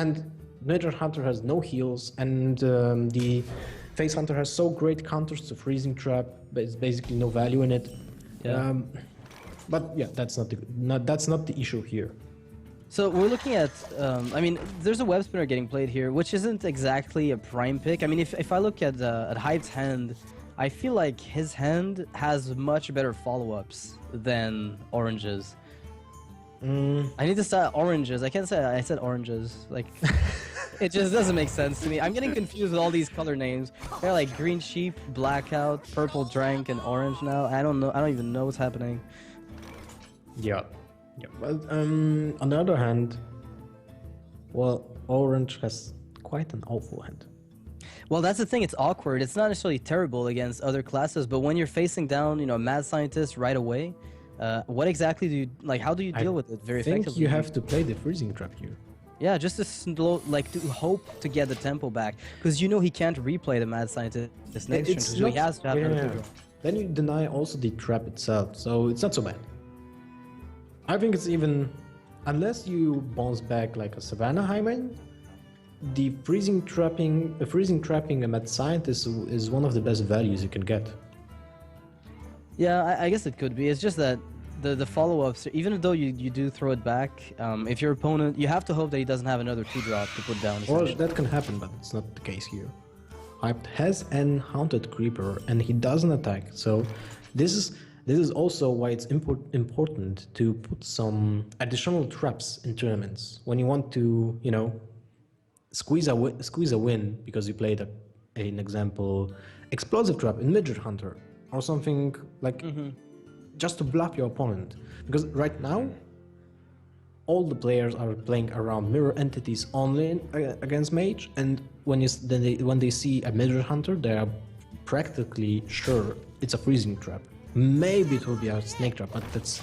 And Nature Hunter has no heals, and the Face Hunter has so great counters to Freezing Trap, but it's basically no value in it. Yeah. But yeah, that's not the issue here. So we're looking at, I mean, there's a web spinner getting played here, which isn't exactly a prime pick. I mean, if I look at Hype's hand, I feel like his hand has much better follow-ups than Orange's. I need to start Oranges. I can't say I said Oranges. Like, it just doesn't make sense to me. I'm getting confused with all these color names. They're like Green Sheep, Blackout, Purple Drank, and Orange now. I don't know. I don't even know what's happening. Yeah. Yeah, well, on the other hand, well, Orange has quite an awful hand. Well, that's the thing. It's awkward. It's not necessarily terrible against other classes, but when you're facing down, you know, a mad scientist right away, what exactly do you like? How do you deal with it very effectively? I think you have to play the Freezing Trap here. Yeah, just to slow, like to hope to get the tempo back, because you know he can't replay the mad scientist this next turn, so he has to have another draw. Then you deny also the trap itself, so it's not so bad. I think it's even, unless you bounce back like a Savannah Hyman, the freezing trapping a mad scientist is one of the best values you can get. Yeah, I guess it could be. It's just that the follow-ups, even though you do throw it back, if your opponent, you have to hope that he doesn't have another 2-drop to put down. Or that can happen, but it's not the case here. Hyped has an Haunted Creeper and he doesn't attack, so this is also why it's important to put some additional traps in tournaments when you want to, you know, squeeze a win because you played an example explosive trap in Midget Hunter or something like just to bluff your opponent, because right now all the players are playing around mirror entities only against Mage, and when they see a Midget Hunter, they are practically sure it's a freezing trap. Maybe it will be a snake trap, but that's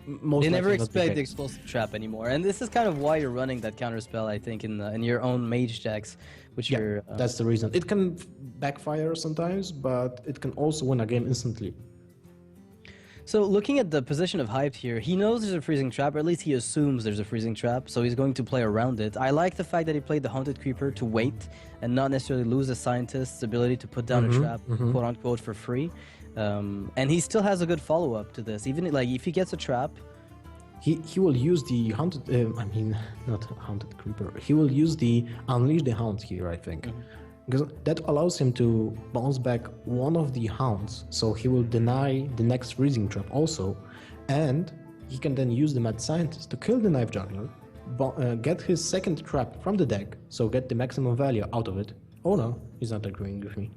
most. They never likely not the expect the case. explosive trap anymore, and this is kind of why you're running that counter spell, I think, in your own mage decks, which you're. That's the reason. It can backfire sometimes, but it can also win a game instantly. So looking at the position of Hyped here, he knows there's a freezing trap, or at least he assumes there's a freezing trap, so he's going to play around it. I like the fact that he played the Haunted Creeper to wait and not necessarily lose the scientist's ability to put down a trap, quote unquote, for free. And he still has a good follow-up to this. Even like if he gets a trap, he will use the Haunted. Not Haunted Creeper. He will use the Unleash the Hound here, I think. Because that allows him to bounce back one of the hounds, so he will deny the next freezing trap also, and he can then use the Mad Scientist to kill the Knife Juggler, get his second trap from the deck, so get the maximum value out of it. Oh no, he's not agreeing with me.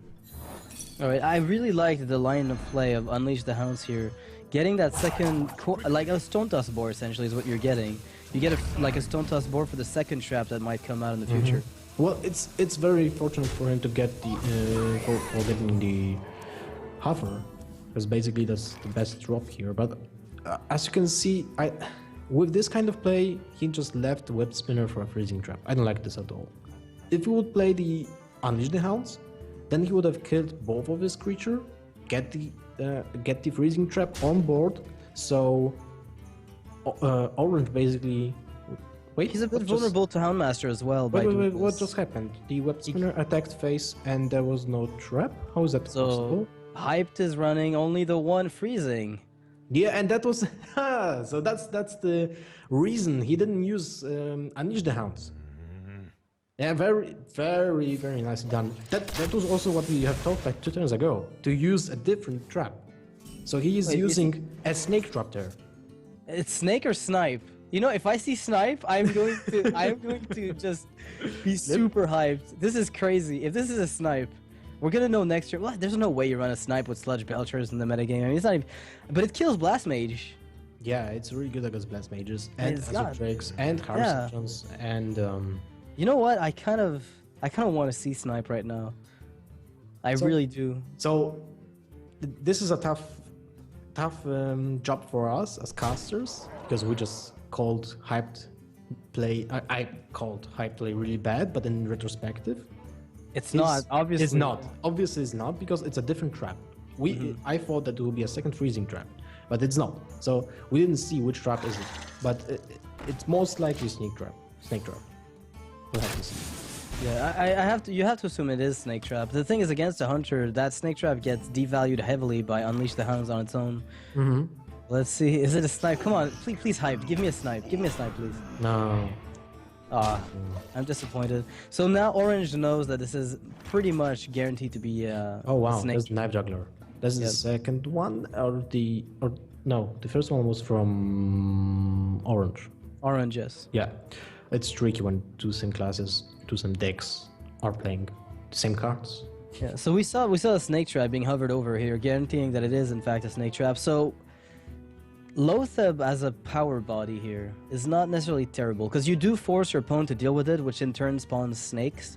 Alright, I really liked the line of play of Unleash the Hounds here. Getting that second, like a Stone Toss board essentially is what you're getting. You get like a Stone Toss board for the second trap that might come out in the future. Well, it's very fortunate for him to get the for getting the Hover, because basically that's the best drop here. But as you can see, with this kind of play, he just left the Web Spinner for a freezing trap. I don't like this at all. If he would play the Unleash the Hounds, then he would have killed both of his creature, get the freezing trap on board. So Orange basically. Wait, he's a bit vulnerable to Houndmaster as well. Wait, what just happened? The Web Spinner attacked face and there was no trap? How is that possible? Hyped is running only the one freezing. Yeah, and that was... so that's the reason he didn't use Unleash the Hounds. Yeah, very, very, very nicely done. That was also what we have talked like 2 turns ago, to use a different trap. So he is using a snake trap there. It's snake or snipe? You know, if I see snipe, I'm going to just be super hyped. This is crazy. If this is a snipe, we're gonna know next year. Well, there's no way you run a snipe with Sludge Belchers in the metagame. I mean, it's not even, but it kills Blast Mage. Yeah, it's really good against Blast Mages and Azure Drakes and Carcinogens and You know what? I kind of want to see snipe right now. I really do. So this is a tough job for us as casters, because we just called Hyped play. I called Hyped play really bad, but in retrospective, it's not. Obviously, it's not. Obviously, it's not, because it's a different trap. I thought that it would be a second freezing trap, but it's not. So we didn't see which trap is it, but it's most likely snake trap. we'll have to see. Yeah, I have to. You have to assume it is Snake Trap. The thing is, against a hunter, that Snake Trap gets devalued heavily by Unleash the Hounds on its own. Mm-hmm. Let's see. Is it a snipe? Come on, please hype. Give me a snipe. Give me a snipe, please. No. Ah, I'm disappointed. So now Orange knows that this is pretty much guaranteed to be Oh wow, Snake. that's Knife Juggler. That's the second one, or no, the first one was from Orange. Orange, yes. Yeah, it's tricky when two same classes, two same decks are playing the same cards. Yeah. So we saw a Snake Trap being hovered over here, guaranteeing that it is in fact a Snake Trap. So Lotheb as a power body here is not necessarily terrible, because you do force your opponent to deal with it, which in turn spawns snakes.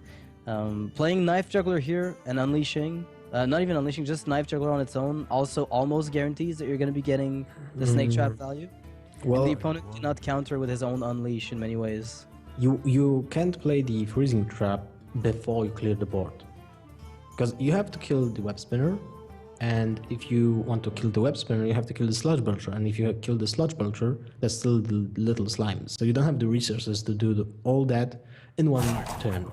Playing Knife Juggler here and unleashing, not even unleashing, just Knife Juggler on its own, also almost guarantees that you're going to be getting the Snake Trap value. Well, And the opponent cannot counter with his own unleash in many ways. you can't play the freezing trap before you clear the board, because you have to kill the web spinner. And if you want to kill the web spinner, you have to kill the sludge belcher. And if you kill the sludge belcher, there's still the little slimes. So you don't have the resources to do all that in one turn.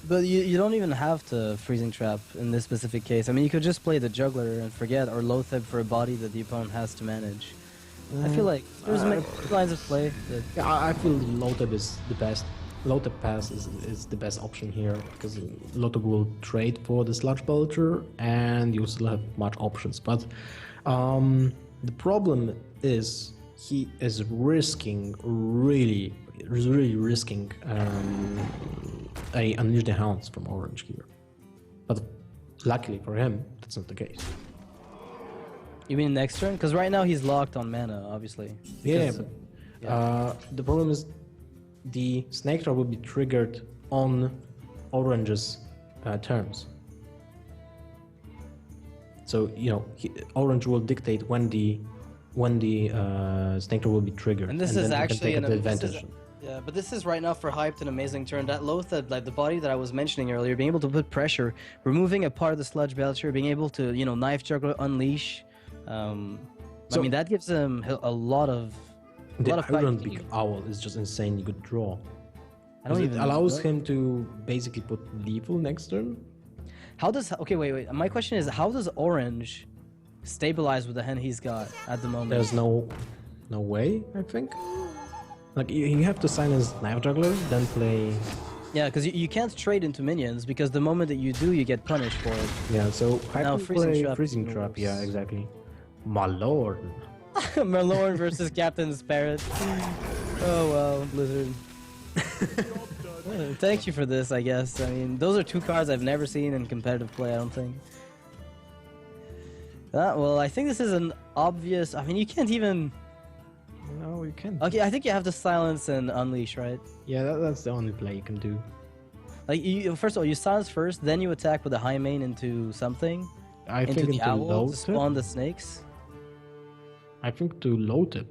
But you don't even have to freezing trap in this specific case. I mean, you could just play the juggler and forget, or Lotheb for a body that the opponent has to manage. I feel like there's many lines of play that... Yeah, I feel Lotheb is the best. Lotheb pass is the best option here, because Lotheb will trade for the sludge belcher and you still have much options. But the problem is he is risking really risking a Unleash the Hounds from Orange here. But luckily for him, that's not the case. You mean next turn? Because right now he's locked on mana, obviously. Yeah, but the problem is the Snake Trap will be triggered on Orange's terms. So Orange will dictate when the Snake Trap will be triggered, and this is then actually you can take advantage. Yeah, but this is right now for hyped an amazing turn. That Lotheb, like the body that I was mentioning earlier, being able to put pressure, removing a part of the sludge belcher, being able to Knife Juggler, unleash. I mean, that gives him a lot of. The Iron Beak Owl is just insanely good draw. It allows him to basically put lethal next turn. How does... Okay, wait. My question is, how does Orange stabilize with the hand he's got at the moment? There's no way, I think. Like, you have to silence Knife Juggler, then play... Yeah, because you can't trade into minions, because the moment that you do, you get punished for it. Yeah, so Now, Freezing Trap, yeah, exactly. My lord. Merlorn versus Captain Sparrow. Oh well, Blizzard. Thank you for this, I guess. I mean, those are two cards I've never seen in competitive play, I don't think. Well, I think this is an obvious... I mean, you can't even... No, you can't. Okay, I think you have to silence and unleash, right? Yeah, that's the only play you can do. Like, first of all, you silence first, then you attack with a high main into something. I think into the owl to Lotheb. spawn the snakes. I think to Lotheb.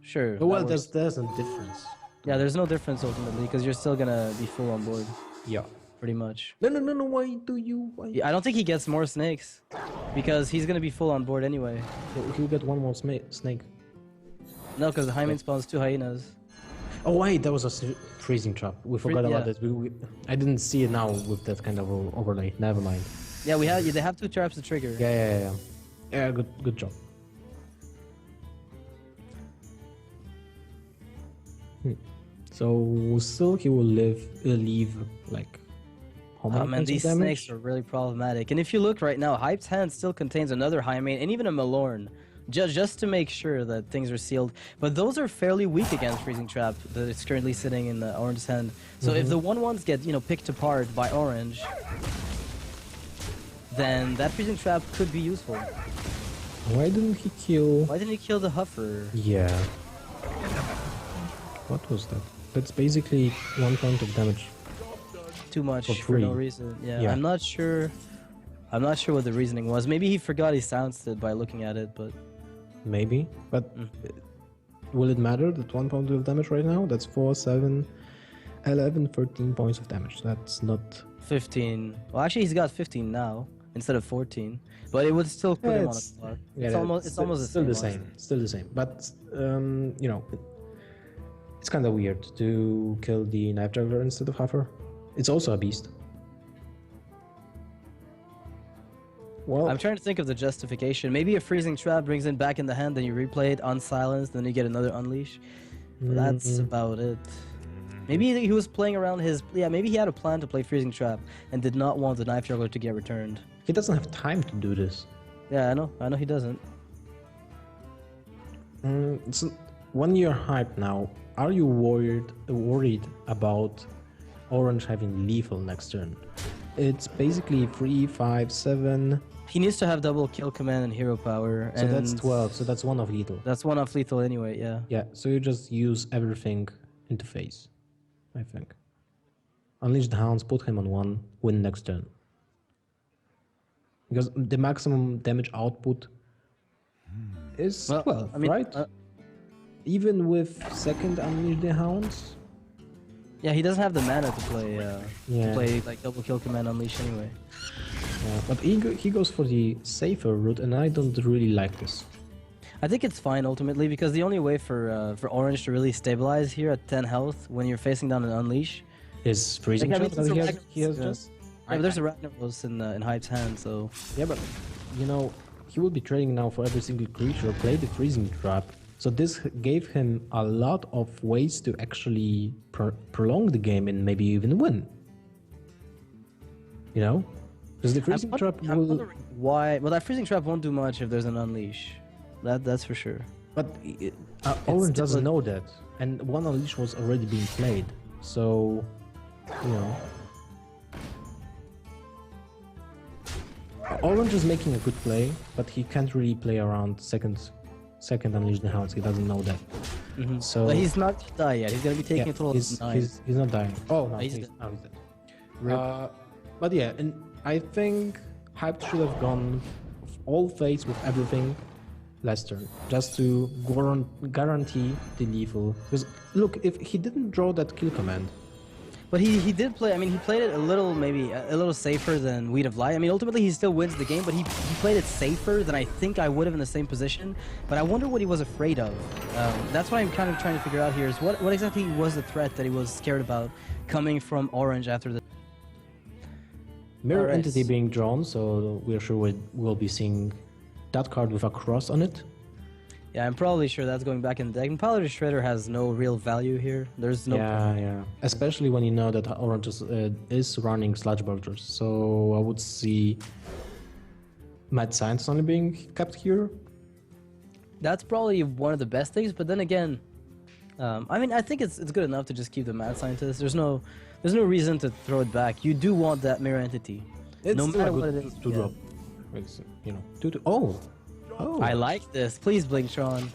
Sure. Well, there's a difference. Yeah, there's no difference ultimately, because you're still gonna be full on board. Yeah. Pretty much. No, why do you... Why? Yeah, I don't think he gets more snakes, because he's gonna be full on board anyway. He'll get one more snake. No, because the high main spawns two hyenas. Oh wait, that was a freezing trap. We forgot about yeah. it. I didn't see it now with that kind of overlay. Never mind. Yeah, they have two traps to trigger. Yeah, good job. So still he will leave like how many man, these damage? snakes are really problematic. And if you look right now, Hype's hand still contains another high main and even a Malorn, just to make sure that things are sealed. But those are fairly weak against Freezing Trap that is currently sitting in the Orange's hand. So if the 1/1s get picked apart by Orange, then that Freezing Trap could be useful. Why didn't he kill? Why didn't he kill the Huffer? Yeah. What was that? That's basically 1 point of damage. Too much For for free. no reason. Yeah. I'm not sure what the reasoning was. Maybe he forgot he silenced it by looking at it, but Maybe, but will it matter that 1 point of damage right now? That's 4, 7, 11, 13 points of damage. That's not... 15. Well, actually, he's got 15 now instead of 14. But it would still put him on a clock. It's almost still the same. same. Still the same. But It's kind of weird to kill the Knife Juggler instead of Heifer. It's also a beast. Well, I'm trying to think of the justification. Maybe a freezing trap brings it back in the hand, then you replay it unsilenced, then you get another unleash. But that's about it. Maybe he was playing around his... Yeah, maybe he had a plan to play freezing trap and did not want the Knife Juggler to get returned. he doesn't have time to do this. Yeah, I know he doesn't. So when you're hyped now, are you worried about Orange having lethal next turn? It's basically 3, 5, 7. He needs to have double kill command and hero power. So and that's 12. So that's one of lethal. That's one off lethal anyway, yeah. Yeah. So you just use everything into phase, I think. Unleash the Hounds, put him on 1, win next turn. Because the maximum damage output is 12, I mean, right? Even with second Unleash the Hounds? yeah, he doesn't have the mana to Yeah. play like double kill command unleash anyway. Yeah, but he goes for the safer route, and I don't really like this. I think it's fine ultimately because the only way for Orange to really stabilize here at 10 health when you're facing down an unleash. Is freezing Like, I mean, shot that he has yeah. just? Yeah, but there's a Ragnaros in Hype's hand, so Yeah, but you know, he will be trading now for every single creature, play the freezing trap. So this gave him a lot of ways to actually prolong the game and maybe even win. You know? Because the freezing trap I'm will... wondering why. Well, that freezing trap won't do much if there's an unleash. That's for sure. But Orange doesn't know that. And one unleash was already being played. So, you know... Orange is making a good play, but he can't really play around second Unleash the Hounds. He doesn't know that. So But he's not dying yet. He's gonna be taking a total of 9. he's not dying. Oh no, He's he's dead. dead. But yeah, and I think Hype should have gone all phase with everything last turn, just to guarantee the lethal. Because look, if he didn't draw that kill command, But he did play. I mean, he played it maybe a little safer than Weed of Light. I mean, ultimately he still wins the game, but he played it safer than I think I would have in the same position. But I wonder what he was afraid of. That's what I'm kind of trying to figure out here. Is what exactly was the threat that he was scared about coming from Orange after the Mirror Alright. Entity being drawn, so we're sure we'll be seeing that card with a cross on it. Yeah, I'm probably sure that's going back in the deck. And probably the Shredder has no real value here. There's no. Yeah. Especially when you know that Orange is running Sludge Bulgers. So I would see Mad Science only being kept here. That's probably one of the best things. But then again, I mean, I think it's good enough to just keep the Mad Scientist. There's no reason to throw it back. You do want that Mirror Entity. It's no still matter a good what it is. to yeah. drop. It's, you know, oh. I like this. Please, Blinktron.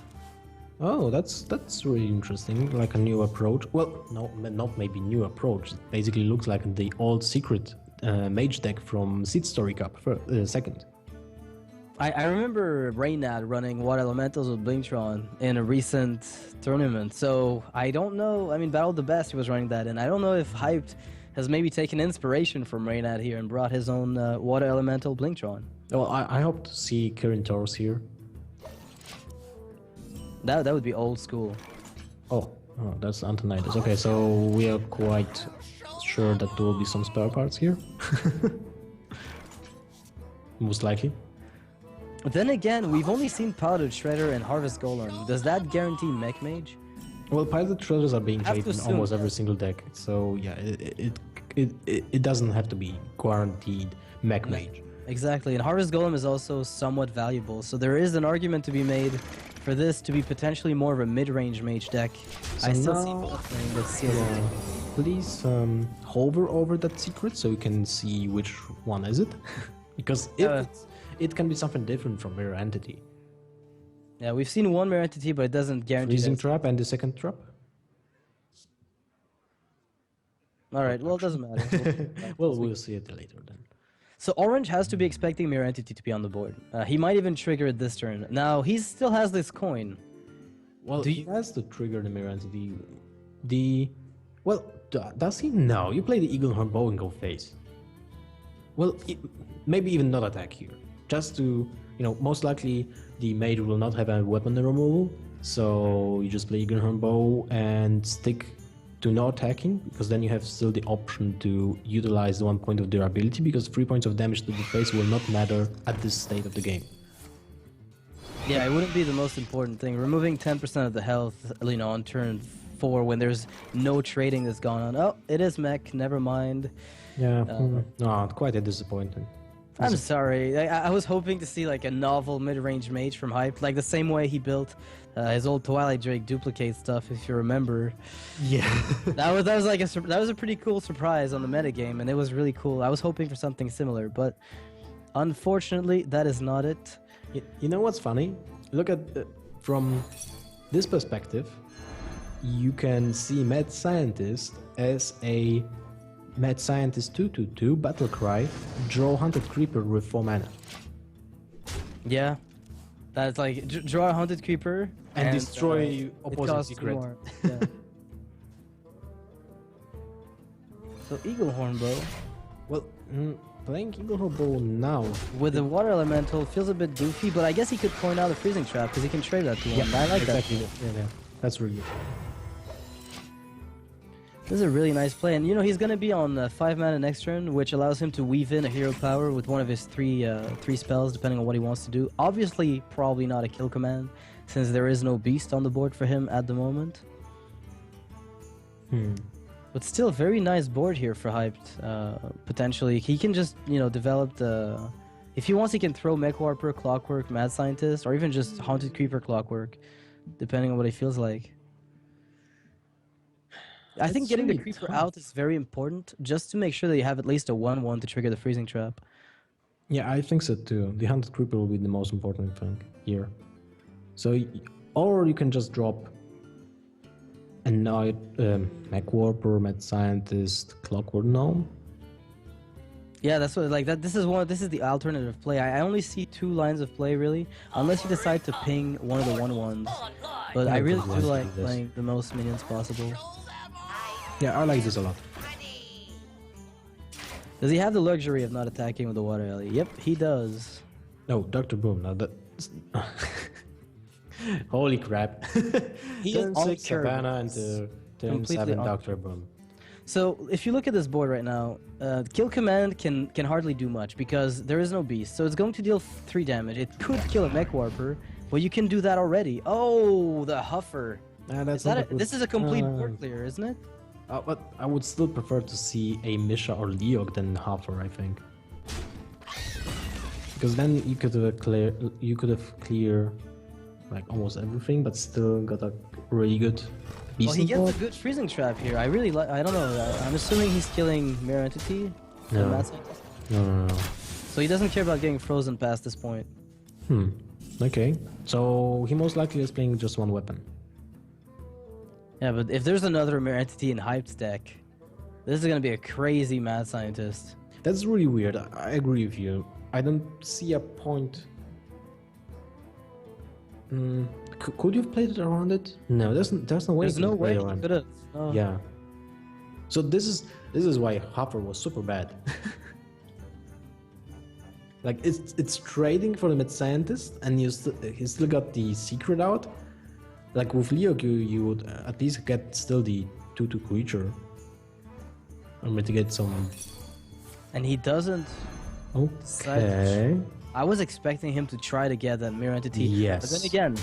Oh, that's really interesting. Like a new approach. Well, no, not maybe new approach. It basically looks like the old secret mage deck from Seed Story Cup second. I remember Reynad running Water Elementals with Blinktron in a recent tournament. So I don't know. I mean, Battle of the Best, he was running that in. I don't know if Hyped has maybe taken inspiration from Reynad here and brought his own Water Elemental Blinktron. Well, I hope to see Kirin Taurus here. That would be old school. Oh, that's Antonidas. Okay, so we are quite sure that there will be some spare parts here. Most likely. But then again, we've only seen Powdered Shredder and Harvest Golem. Does that guarantee Mech Mage? Well, Pilot Treasures are being Have played to in assume almost that. every single deck, so yeah, it doesn't have to be guaranteed Mech Mage. Exactly, and Harvest Golem is also somewhat valuable, so there is an argument to be made for this to be potentially more of a mid-range mage deck. So I still see now- both playing with Seal. Yeah. Please hover over that secret so you can see which one is it, because if it can be something different from Mirror Entity. Yeah, we've seen one Mirror Entity, but it doesn't guarantee Freezing that. Trap and the second trap. Alright, well, it doesn't matter. Well, we'll see it later then. So Orange has to be expecting Mirror Entity to be on the board. He might even trigger it this turn. Now, he still has this coin. Well, Do he you- has to trigger the Mirror Entity. Well, does he? No, you play the Eagle Horn Bow and go face. Well, maybe even not attack here. Just to, most likely the mage will not have a weapon removal. So you just play Greenhorn Bow and stick to no attacking, because then you have still the option to utilize the 1 point of durability, because 3 points of damage to the face will not matter at this state of the game. Yeah, it wouldn't be the most important thing. Removing 10% of the health, you know, on turn 4 when there's no trading that's gone on. Oh, it is mech, never mind. Yeah, no, quite a disappointment. I'm sorry. I was hoping to see like a novel mid-range mage from Hype, like the same way he built his old Twilight Drake duplicate stuff, if you remember. Yeah. that was like that was a pretty cool surprise on the metagame, and it was really cool. I was hoping for something similar, but unfortunately, that is not it. You know what's funny? Look at from this perspective, you can see Mad Scientist as a Mad Scientist 2/2 Battle Cry, draw Hunted Creeper with 4 mana. Yeah, that's like draw a Hunted Creeper and destroy opposing secret. More. Yeah. So Eagle Hornbow. Well, playing Eagle Hornbow now with the Water Elemental feels a bit goofy, but I guess he could point out a Freezing Trap because he can trade that to one. Yeah, I like exactly. that. Yeah, that's really good. This is a really nice play, and you know he's gonna be on 5 mana next turn, which allows him to weave in a hero power with one of his three spells, depending on what he wants to do. Obviously, probably not a kill command, since there is no beast on the board for him at the moment. But still, very nice board here for Hyped. Potentially, he can just develop the. If he wants, he can throw Mech Warper, Clockwork, Mad Scientist, or even just Haunted Creeper, Clockwork, depending on what he feels like. I think getting the Creeper out is very important, just to make sure that you have at least a 1/1 to trigger the Freezing Trap. Yeah, I think so too. The Hunted Creeper will be the most important thing here. So, or you can just drop a Night, Mech Warper, Mad Scientist, Clockwork Gnome. Yeah, that's what like that. This is the alternative play. I only see 2 lines of play really, unless you decide to ping one of the 1/1s. But I really do like playing the most minions possible. Yeah, I like this a lot. Does he have the luxury of not attacking with the Water Alley? Yep, he does. No, Dr. Boom. Now that. Holy crap! He is 6 Savannah into turn 7 Dr. Boom. So if you look at this board right now, kill command can hardly do much because there is no beast. So it's going to deal 3 damage. It could kill a Mech Warper, but you can do that already. Oh, the Huffer. This is a complete board clear, isn't it? But I would still prefer to see a Misha or Leog than Huffer, I think. Because then you could have cleared like almost everything, but still got a really good. Well, he gets a good Freezing Trap here. I really like. I don't know. I'm assuming he's killing Mirror Entity. No. No. So he doesn't care about getting frozen past this point. Okay. So he most likely is playing just 1 weapon. Yeah, but if there's another Mirror Entity in Hyped deck, this is gonna be a crazy Mad Scientist. That's really weird. I agree with you. I don't see a point. Could you have played it around it? No, there's no way. There's no way you could have. No. Yeah. So this is why Hopper was super bad. Like it's trading for the Mad Scientist, and he still got the secret out. Like with Leo, you would at least get still the 2/2 creature, or mitigate some. And he doesn't. Okay. I was expecting him to try to get that Mirror Entity. Yes. But then again,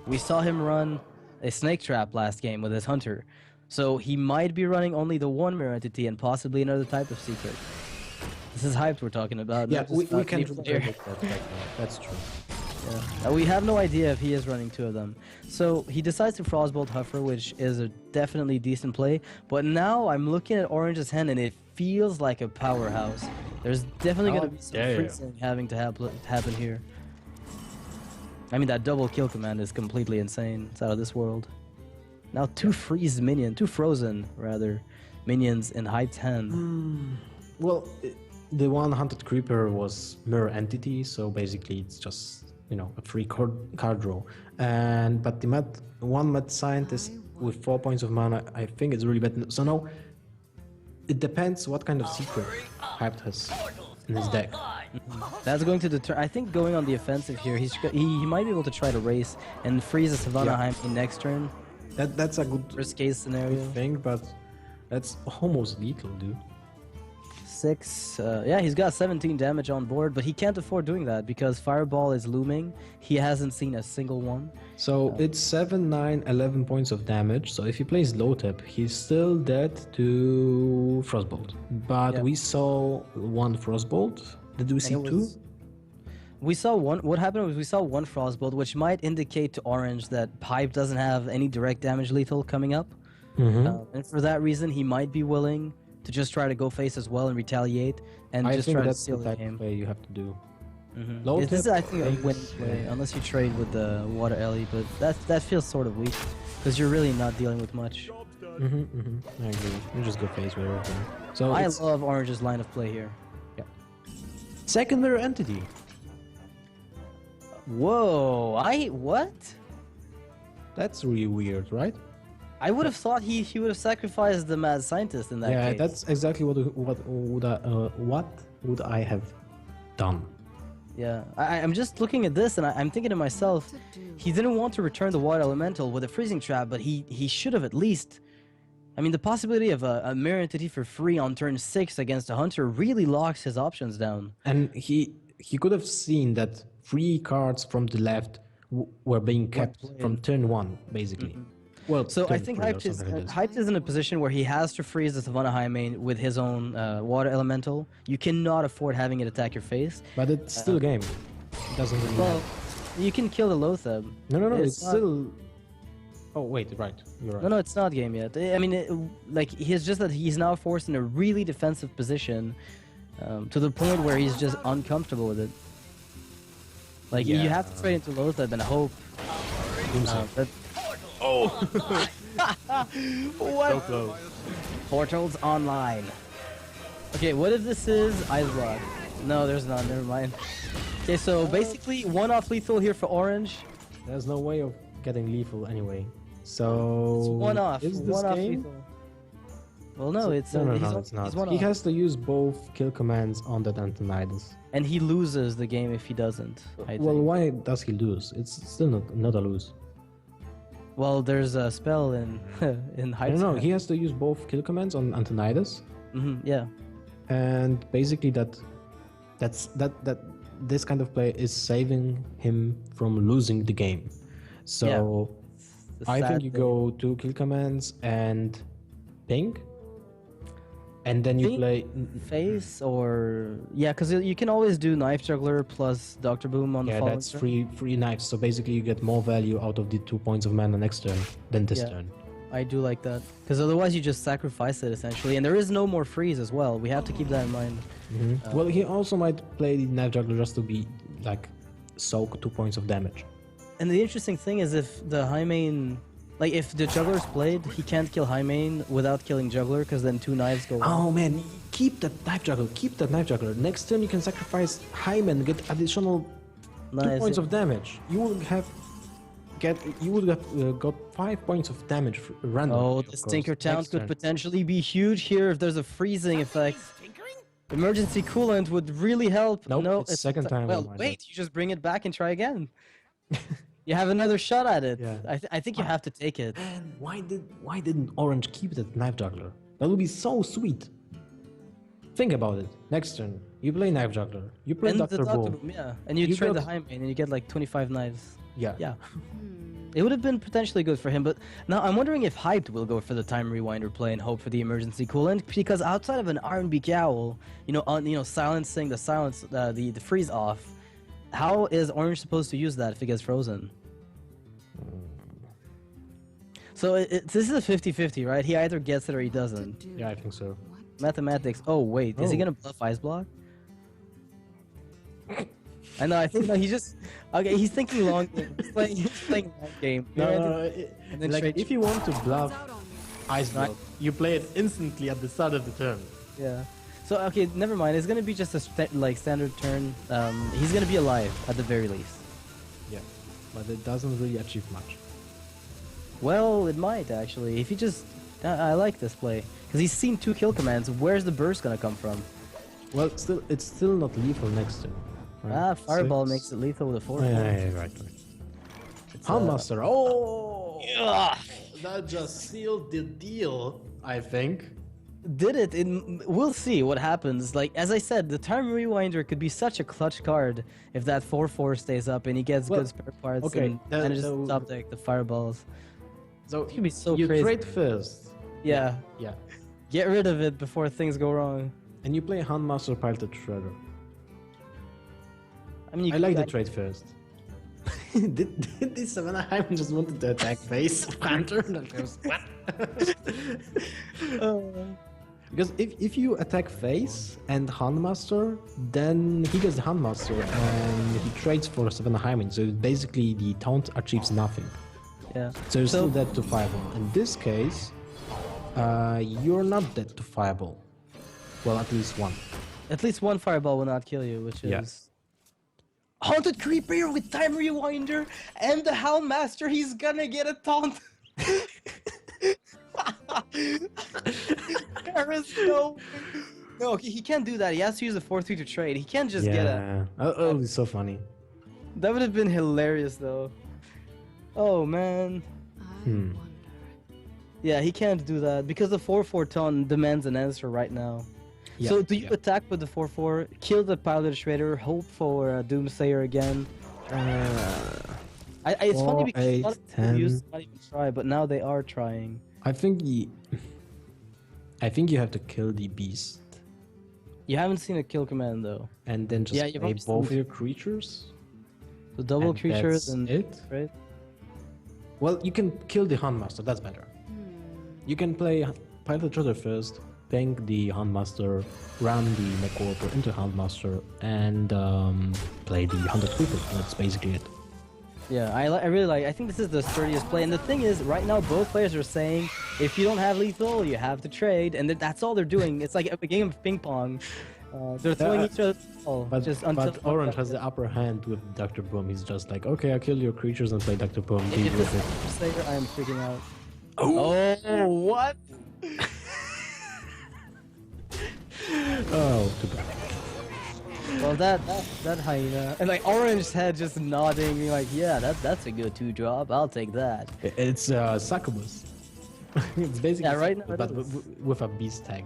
we saw him run a Snake Trap last game with his Hunter. So he might be running only the 1 Mirror Entity and possibly another type of secret. This is Hyped we're talking about. Yeah, we can't predict that. That's true. Yeah. We have no idea if he is running 2 of them. So he decides to Frostbolt Huffer, which is a definitely decent play. But now I'm looking at Orange's hand and it feels like a powerhouse. There's definitely going to be some freezing having to happen here. I mean, that double kill command is completely insane. It's out of this world. Now 2 frozen minions in Hyped hand. Well, the 1 Hunted Creeper was Mirror Entity, so basically it's just a free card draw. But the 1 Mad Scientist with 4 points of mana, I think it's really bad. So now it depends what kind of secret Hyped has. in his deck. That's going to deter. I think going on the offensive here, he might be able to try to race and freeze the Savannah Heim in next turn. That's a good Worst case scenario. thing, but that's almost lethal, dude. 6. Yeah, he's got 17 damage on board, but he can't afford doing that because Fireball is looming. He hasn't seen a single one. So it's 7, 9, 11 points of damage. So if he plays low tip, he's still dead to Frostbolt. But Yeah. we saw one Frostbolt. Did we see two? We saw one. What happened was we saw one Frostbolt, which might indicate to Orange that Pipe doesn't have any direct damage lethal coming up. And for that reason, he might be willing to just try to go face as well and retaliate and I just think try to that's seal the the type game. of play you have to do. Low tip, this is, I think, a face, win play, unless you trade with the Water Ellie, but that feels sort of weak because you're really not dealing with much. I agree. You just go face with everything. So I it's love Orange's line of play here. secondary entity. Whoa! What? That's really weird, right? I would have thought he would have sacrificed the mad scientist in that Yeah, case. that's exactly what would I have done. Yeah, I'm just looking at this and I'm thinking to myself, he didn't want to return the water elemental with a freezing trap, but he should have at least. I mean, the possibility of a mirror entity for free on turn 6 against a hunter really locks his options down. And he could have seen that 3 cards from the left were being kept from turn 1, basically. Well, So I turn think 3 or Hyped is, something like this. Hyped is in a position where he has to freeze the Savannah Highmane with his own water elemental. You cannot afford having it attack your face. But it's still a game. It doesn't really Well, matter. you can kill the Lothab. No, it's it's not- still... Oh, wait, right. You're right. No, it's not game yet. I mean, like, he's just that he's now forced in a really defensive position to the point where he's just uncomfortable with it. Like, you have to trade into Lothab and hope that... Oh! What? So close. Portals online. Okay, what if this is Ice Block? No, there's none. Never mind. Okay, so basically, one-off lethal here for Orange. There's no way of getting lethal anyway. So... It's one-off. Is this One-off game? lethal. Well, no, it's No, he's it's not. he's He one-off. has to use both kill commands on that Antonidas. And he loses the game if he doesn't. I Well, think. why does he lose? It's still not a lose. Well, there's a spell in in I Hype. don't know. He has to use both kill commands on Antonidas, Yeah. and basically that this kind of play is saving him from losing the game. So The I sad think you thing. go 2 kill commands and ping, and then you Ping? play. Face or yeah, because you can always do Knife Juggler plus Doctor Boom on the Yeah, following that's turn. free knives. So basically, you get more value out of the 2 points of mana next turn than this Yeah. turn. I do like that because otherwise you just sacrifice it essentially, and there is no more freeze as well. We have to keep that in mind. Well, he also might play the knife juggler just to be like soak 2 points of damage. And the interesting thing is if the Highmane, like if the Juggler's played, he can't kill Highmane without killing Juggler because then 2 knives go. Oh man, keep that knife juggler. Keep that knife juggler. Next turn you can sacrifice Hyman, get additional 2 Nice. points of damage. You would have got 5 points of damage random. Oh, the Stinker Town could potentially be huge here if there's a freezing effect. Emergency coolant would really help. Nope, no, it's second time Well, on my wait, you just bring it back and try again. You have another shot at it. Yeah. I think you have to take it. Man, why didn't Orange keep that knife juggler? That would be so sweet. Think about it. Next turn, you play knife juggler. You play And the Doctor Doctor Boom. Boom, yeah. And you, You trade the got- Highmane and you get like 25 knives. Yeah. Yeah. It would have been potentially good for him, but now I'm wondering if Hyped will go for the Time Rewinder play and hope for the emergency coolant, because outside of an R&B Cowl, silencing the freeze off, how is Orange supposed to use that if it gets frozen? So this is a 50-50, right? He either gets it or he doesn't. Yeah, I think so. Mathematics. Oh wait, is he Oh. gonna bluff Ice Block? I know. I think no. He just okay. He's thinking long game. He's playing long game. And then like straight- if you want to bluff Ice Block, you play it instantly at the start of the turn. Yeah. So okay, never mind. It's gonna be just a standard turn. He's gonna be alive at the very least. Yeah, but it doesn't really achieve much. Well, it might actually. If he just, I like this play because he's seen 2 kill commands. Where's the burst gonna come from? Well, it's still not lethal next turn. Right? Fireball 6. makes it lethal with a 4. Yeah, right. It's, Houndmaster. Oh, Ugh. that just sealed the deal, I think. Did it? We'll see what happens. Like as I said, the Time Rewinder could be such a clutch card if that 4/4 stays up and he gets Well, good spare parts okay, and manages to stop the fireballs. So It could be so you crazy. trade first. Yeah. Yeah. Get rid of it before things go wrong. And you play Houndmaster Piloted Shredder. I mean, I like the trade first. did this Savannah just wanted to attack face of Hunter? What? Because if you attack face and Houndmaster, then he gets the Houndmaster and he trades for Savannah Hyman. So basically the taunt achieves nothing. Yeah. So you're still dead to Fireball. In this case, you're not dead to Fireball. Well, at least one. At least one fireball will not kill you, which is... Yeah. Haunted Creeper with Time Rewinder and the Houndmaster, he's gonna get a taunt. There is no... No, he can't do that. He has to use a 4/3 to trade. He can't just get a... Oh, it's so funny. That would have been hilarious, though. Oh, man. Yeah, he can't do that because the 4/4 taunt demands an answer right now. Yeah, So do you attack with the 4/4, kill the Piloted Shredder, hope for Doomsayer again? It's funny because a lot of people used to not even try, but now they are trying. I think you have to kill the beast. You haven't seen a kill command though. And then just you've play always both seen- your creatures. The double And creatures that's and it? right? Well, you can kill the Houndmaster, that's better. You can play Pilot Shredder first, ping the Houndmaster, ram the MechWarper into Houndmaster, and play the Hunted Creeper. That's basically it. Yeah, I really like. I think this is the sturdiest play. And the thing is, right now both players are saying if you don't have lethal, you have to trade, and that's all they're doing. It's like a game of ping pong. They're throwing each other. But Orange has the upper hand with Dr. Boom. He's just like, okay, I'll kill your creatures and play Dr. Boom. Deal If with this it. is Slayer, I am freaking out. Oh, What? Oh, too bad. Well, that hyena and like Orange's head just nodding, being like, yeah, that's a good 2-drop. I'll take that. It's Succubus. It's basically right now Succubus, it but is. with a beast tag.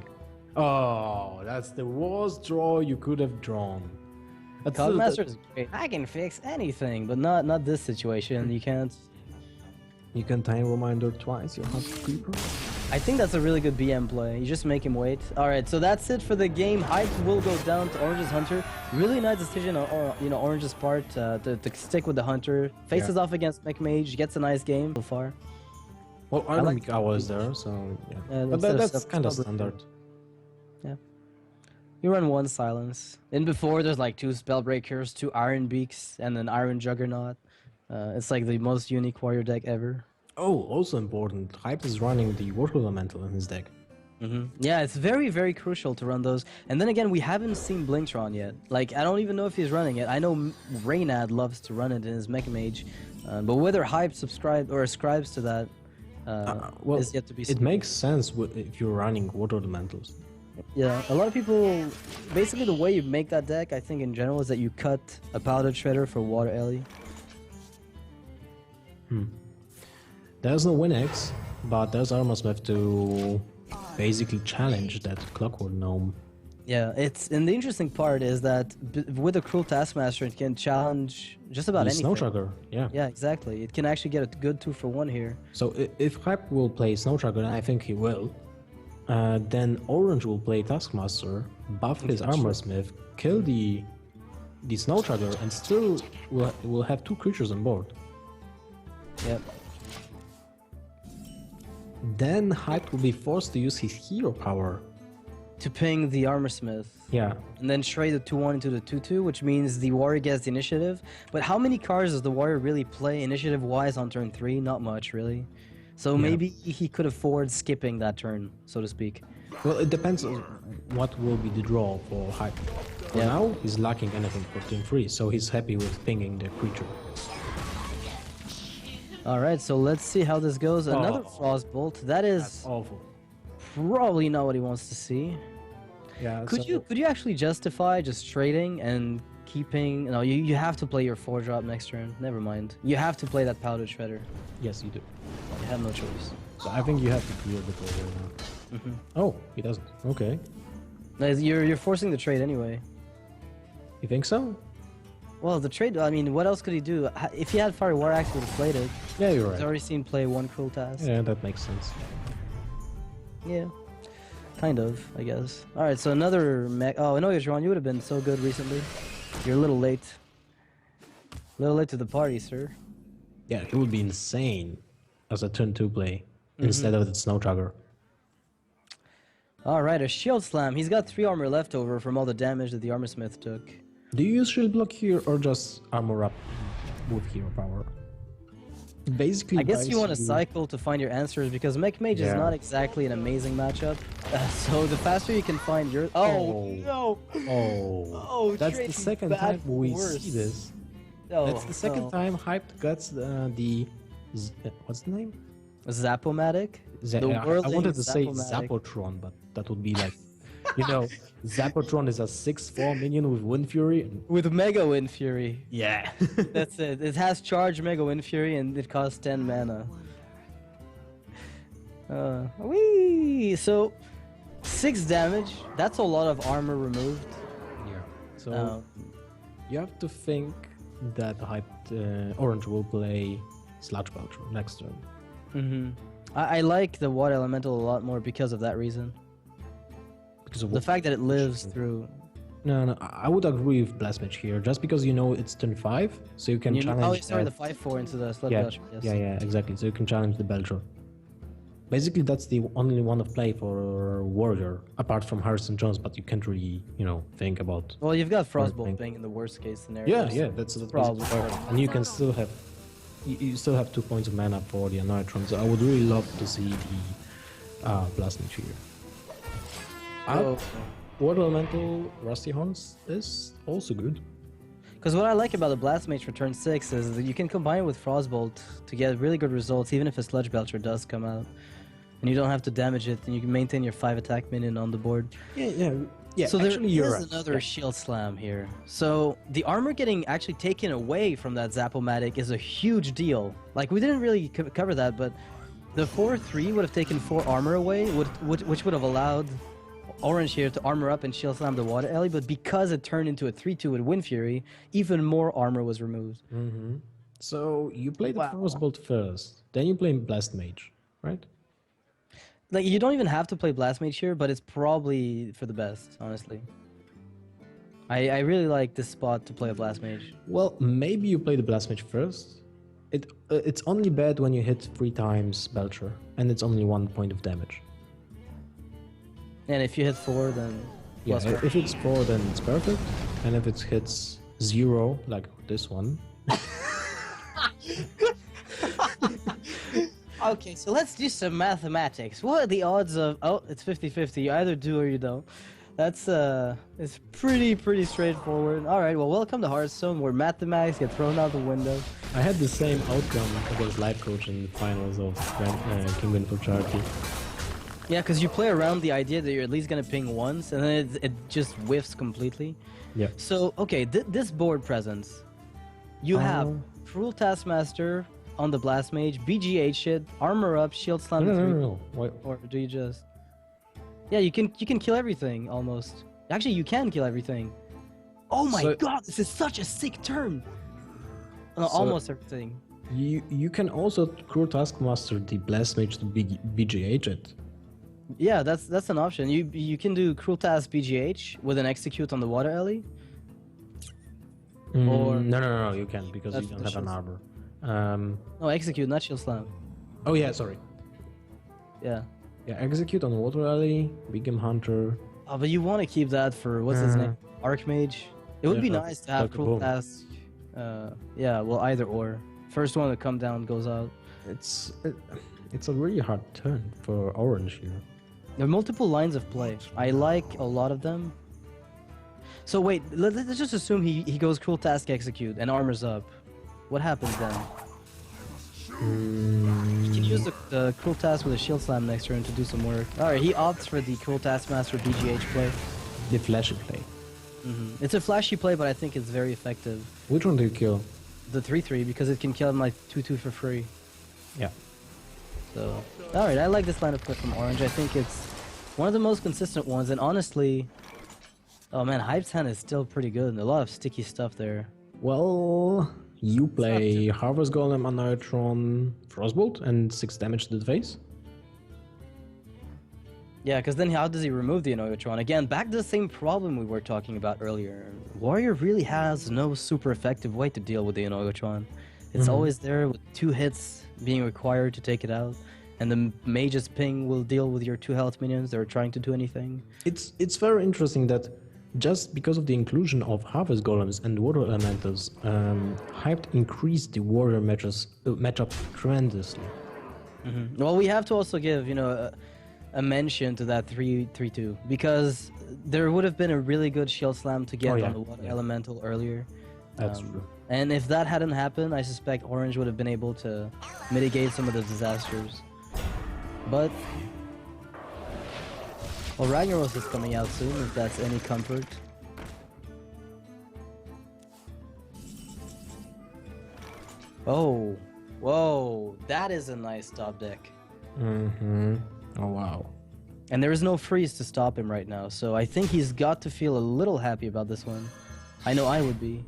Oh, that's the worst draw you could have drawn. That's Cogmaster is great. I can fix anything, but not this situation. You can't. You can time reminder twice. Your Hunted Creeper. I think that's a really good BM play. You just make him wait. All right, so that's it for the game. Hype will go down to Orange's Hunter. Really nice decision on Orange's part to stick with the Hunter. Faces off against Mech Mage, gets a nice game so far. Well, I like think I was there, so yeah. But instead of that's kind of Spellbreaker. standard. Yeah. You run one Silence. And before there's like 2 Spellbreakers, 2 Iron Beaks, and an Iron Juggernaut. It's like the most unique warrior deck ever. Oh, also important. Hype is running the Water Elemental in his deck. Yeah, it's very, very crucial to run those. And then again, we haven't seen Blingtron yet. Like, I don't even know if he's running it. I know Reynad loves to run it in his Mecha Mage, but whether Hype ascribes to that Well, is yet to be it seen. makes sense if you're running Water Elementals. Yeah, a lot of people... Basically, the way you make that deck, I think, in general, is that you cut a Piloted Shredder for Water Ellie. There's no Winx, but there's Armorsmith to basically challenge that Clockwork Gnome. Yeah, and the interesting part is that with a Cruel Taskmaster, it can challenge just about The anything. Snowchugger, yeah. Yeah, exactly. It can actually get a good 2-for-1 here. So if Hype will play Snowchugger, and I think he will, then Orange will play Taskmaster, buff his Armorsmith, kill the Snowchugger, and still will have 2 creatures on board. Yep. Then Hype will be forced to use his hero power. To ping the Armorsmith. Yeah. And then trade the 2-1 into the 2-2, which means the warrior gets the initiative. But how many cards does the warrior really play initiative-wise on turn 3? Not much, really. So maybe he could afford skipping that turn, so to speak. Well, it depends on what will be the draw for Hype. For now, he's lacking anything for turn 3, so he's happy with pinging the creature. Alright, so let's see how this goes. Another Frostbolt. That is Awful. probably not what he wants to see. Yeah. Could you actually justify just trading and keeping? No, you have to play your 4-drop next turn. Never mind. You have to play that powder shredder. Yes, you do. You have no choice. So I think you have to clear the board right now. Oh, he doesn't. Okay. No, you're forcing the trade anyway. You think so? Well, the trade. I mean, what else could he do? If he had Fiery War Axe, he would have played it. Yeah, you're He's right. already seen play one Cruel Task. Yeah, that makes sense. Yeah. Kind of, I guess. Alright, so another mech. Oh, I know you're John. You would have been so good recently. You're a little late. A little late to the party, sir. Yeah, he would be insane as a turn 2 play instead of the Snow Chugger. Alright, a Shield Slam. He's got 3 armor left over from all the damage that the Armor Smith took. Do you use shield block here or just armor up with hero power? Basically, I guess you want to buys cycle to find your answers because Mech Mage is Yeah. not exactly an amazing matchup. So the faster you can find your... Oh, no! Oh, that's the trading second bad time for we worse. see this. Oh, That's the second no. time Hyped gets what's the name? Zapomatic? I whirling wanted to say Zapomatic. Zapotron, but that would be like, you know, Zapotron is a 6/4 minion with Wind Fury. With Mega Wind Fury. Yeah. That's it. It has charge Mega Wind Fury and it costs 10 mana. Wee! So, 6 damage. That's a lot of armor removed. Yeah. So Um, you have to think that Hyped Orange will play Sludge Belcher next turn. I like the Water Elemental a lot more because of that reason. Because of The fact that it lives through... No, I would agree with Blast Mage here, just because you know it's turn 5, so you can challenge. Oh, sorry, the that. 5/4 into the Sludge Yeah, Belcher. Yes. yeah, exactly. So you can challenge the Belcher. Basically, that's the only one of play for Warrior, apart from Harrison Jones, but you can't really, think about. Well, you've got Thing. Frostbolt being in the worst case scenario. Yeah, that's Probably. basically and you can still have, you still have 2 points of mana for the Anitron. So I would really love to see the Blast Mage here. So, Water Elemental Rusty Horns is also good. because what I like about the Blast Mage for turn 6 is that you can combine it with Frostbolt to get really good results, even if a Sludge Belcher does come out. And you don't have to damage it, and you can maintain your 5 attack minion on the board. Yeah. So there actually, you're is right. another Shield Slam here. So the armor getting actually taken away from that Zapomatic is a huge deal. Like, we didn't really cover that, but the 4/3 would have taken 4 armor away, which would have allowed Orange here to armor up and Shield Slam the Water Ellie, but because it turned into a 3/2 with Wind Fury, even more armor was removed. So you play the Wow. Frostbolt first, then you play Blast Mage, right? Like, you don't even have to play Blast Mage here, but it's probably for the best, honestly. I really like this spot to play a Blast Mage. Well, maybe you play the Blast Mage first. It's only bad when you hit 3 times Belcher, and it's only 1 point of damage. And if you hit 4, then... Yeah, plus 4. if it's 4, then it's perfect, and if it hits 0, like this one, Okay, so let's do some mathematics. What are the odds of... Oh, it's 50-50. You either do or you don't. That's, it's pretty straightforward. Alright, well, welcome to Hearthstone, where mathematics get thrown out the window. I had the same outcome against Life Coach in the finals of Kinguin Pro League. Yeah, because you play around the idea that you're at least gonna ping once, and then it just whiffs completely. Yeah. So, okay, this board presence. You have Oh. Cruel Taskmaster on the Blast Mage, BGH it, Armor Up, Shield Slam the 3. No. Why? Or do you just... Yeah, you can kill everything, almost. Actually, you can kill everything. Oh my So- god, this is such a sick turn! No, So- almost everything. You can also Cruel Taskmaster the Blast Mage to BGH it. Yeah, that's an option. You can do Cruel Task BGH with an Execute on the Water Ellie. Or- No, you can't, because you That's don't the have an shield. arbor. No, Execute, not Shield Slam. Oh yeah, sorry. Yeah. Yeah, Execute on Water Alley, Beacon Hunter. Oh, but you want to keep that for, what's his name? Archmage? It would be Yeah, nice to have like a Cruel boom. Task. Yeah, well, either or. First one to come down goes out. It's a really hard turn for Orange here. There are multiple lines of play. I like a lot of them. So wait, let's just assume he goes Cruel Task Execute and armors up. What happens then? You can use the Cruel Task with a Shield Slam next turn to do some work. Alright, he opts for the Cruel Taskmaster BGH play. the flashy play. It's a flashy play, but I think it's very effective. Which one do you kill? The 3-3, because it can kill my 2-2 for free. Yeah. So, alright, I like this line of play from Orange. I think it's one of the most consistent ones, and honestly, oh man, Hype's hand is still pretty good, and a lot of sticky stuff there. Well, you play Harvest Golem, Annihilatron, Frostbolt, and 6 damage to the face. Yeah, because then how does he remove the Annihilatron? Again, back to the same problem we were talking about earlier. Warrior really has no super effective way to deal with the Annihilatron. It's always there with 2 hits being required to take it out, and the Mage's Ping will deal with your 2 health minions that are trying to do anything. It's very interesting that just because of the inclusion of Harvest Golems and Water Elementals, Hyped increased the Warrior matchup tremendously. Well, we have to also give, a mention to that 3-3-2, because there would have been a really good shield slam to get on the Water Elemental earlier. That's true. And if that hadn't happened, I suspect Orange would have been able to mitigate some of the disasters. But well, Ragnaros is coming out soon, if that's any comfort. Oh, whoa, that is a nice top deck. Oh wow. And there is no freeze to stop him right now, so I think he's got to feel a little happy about this one. I know I would be.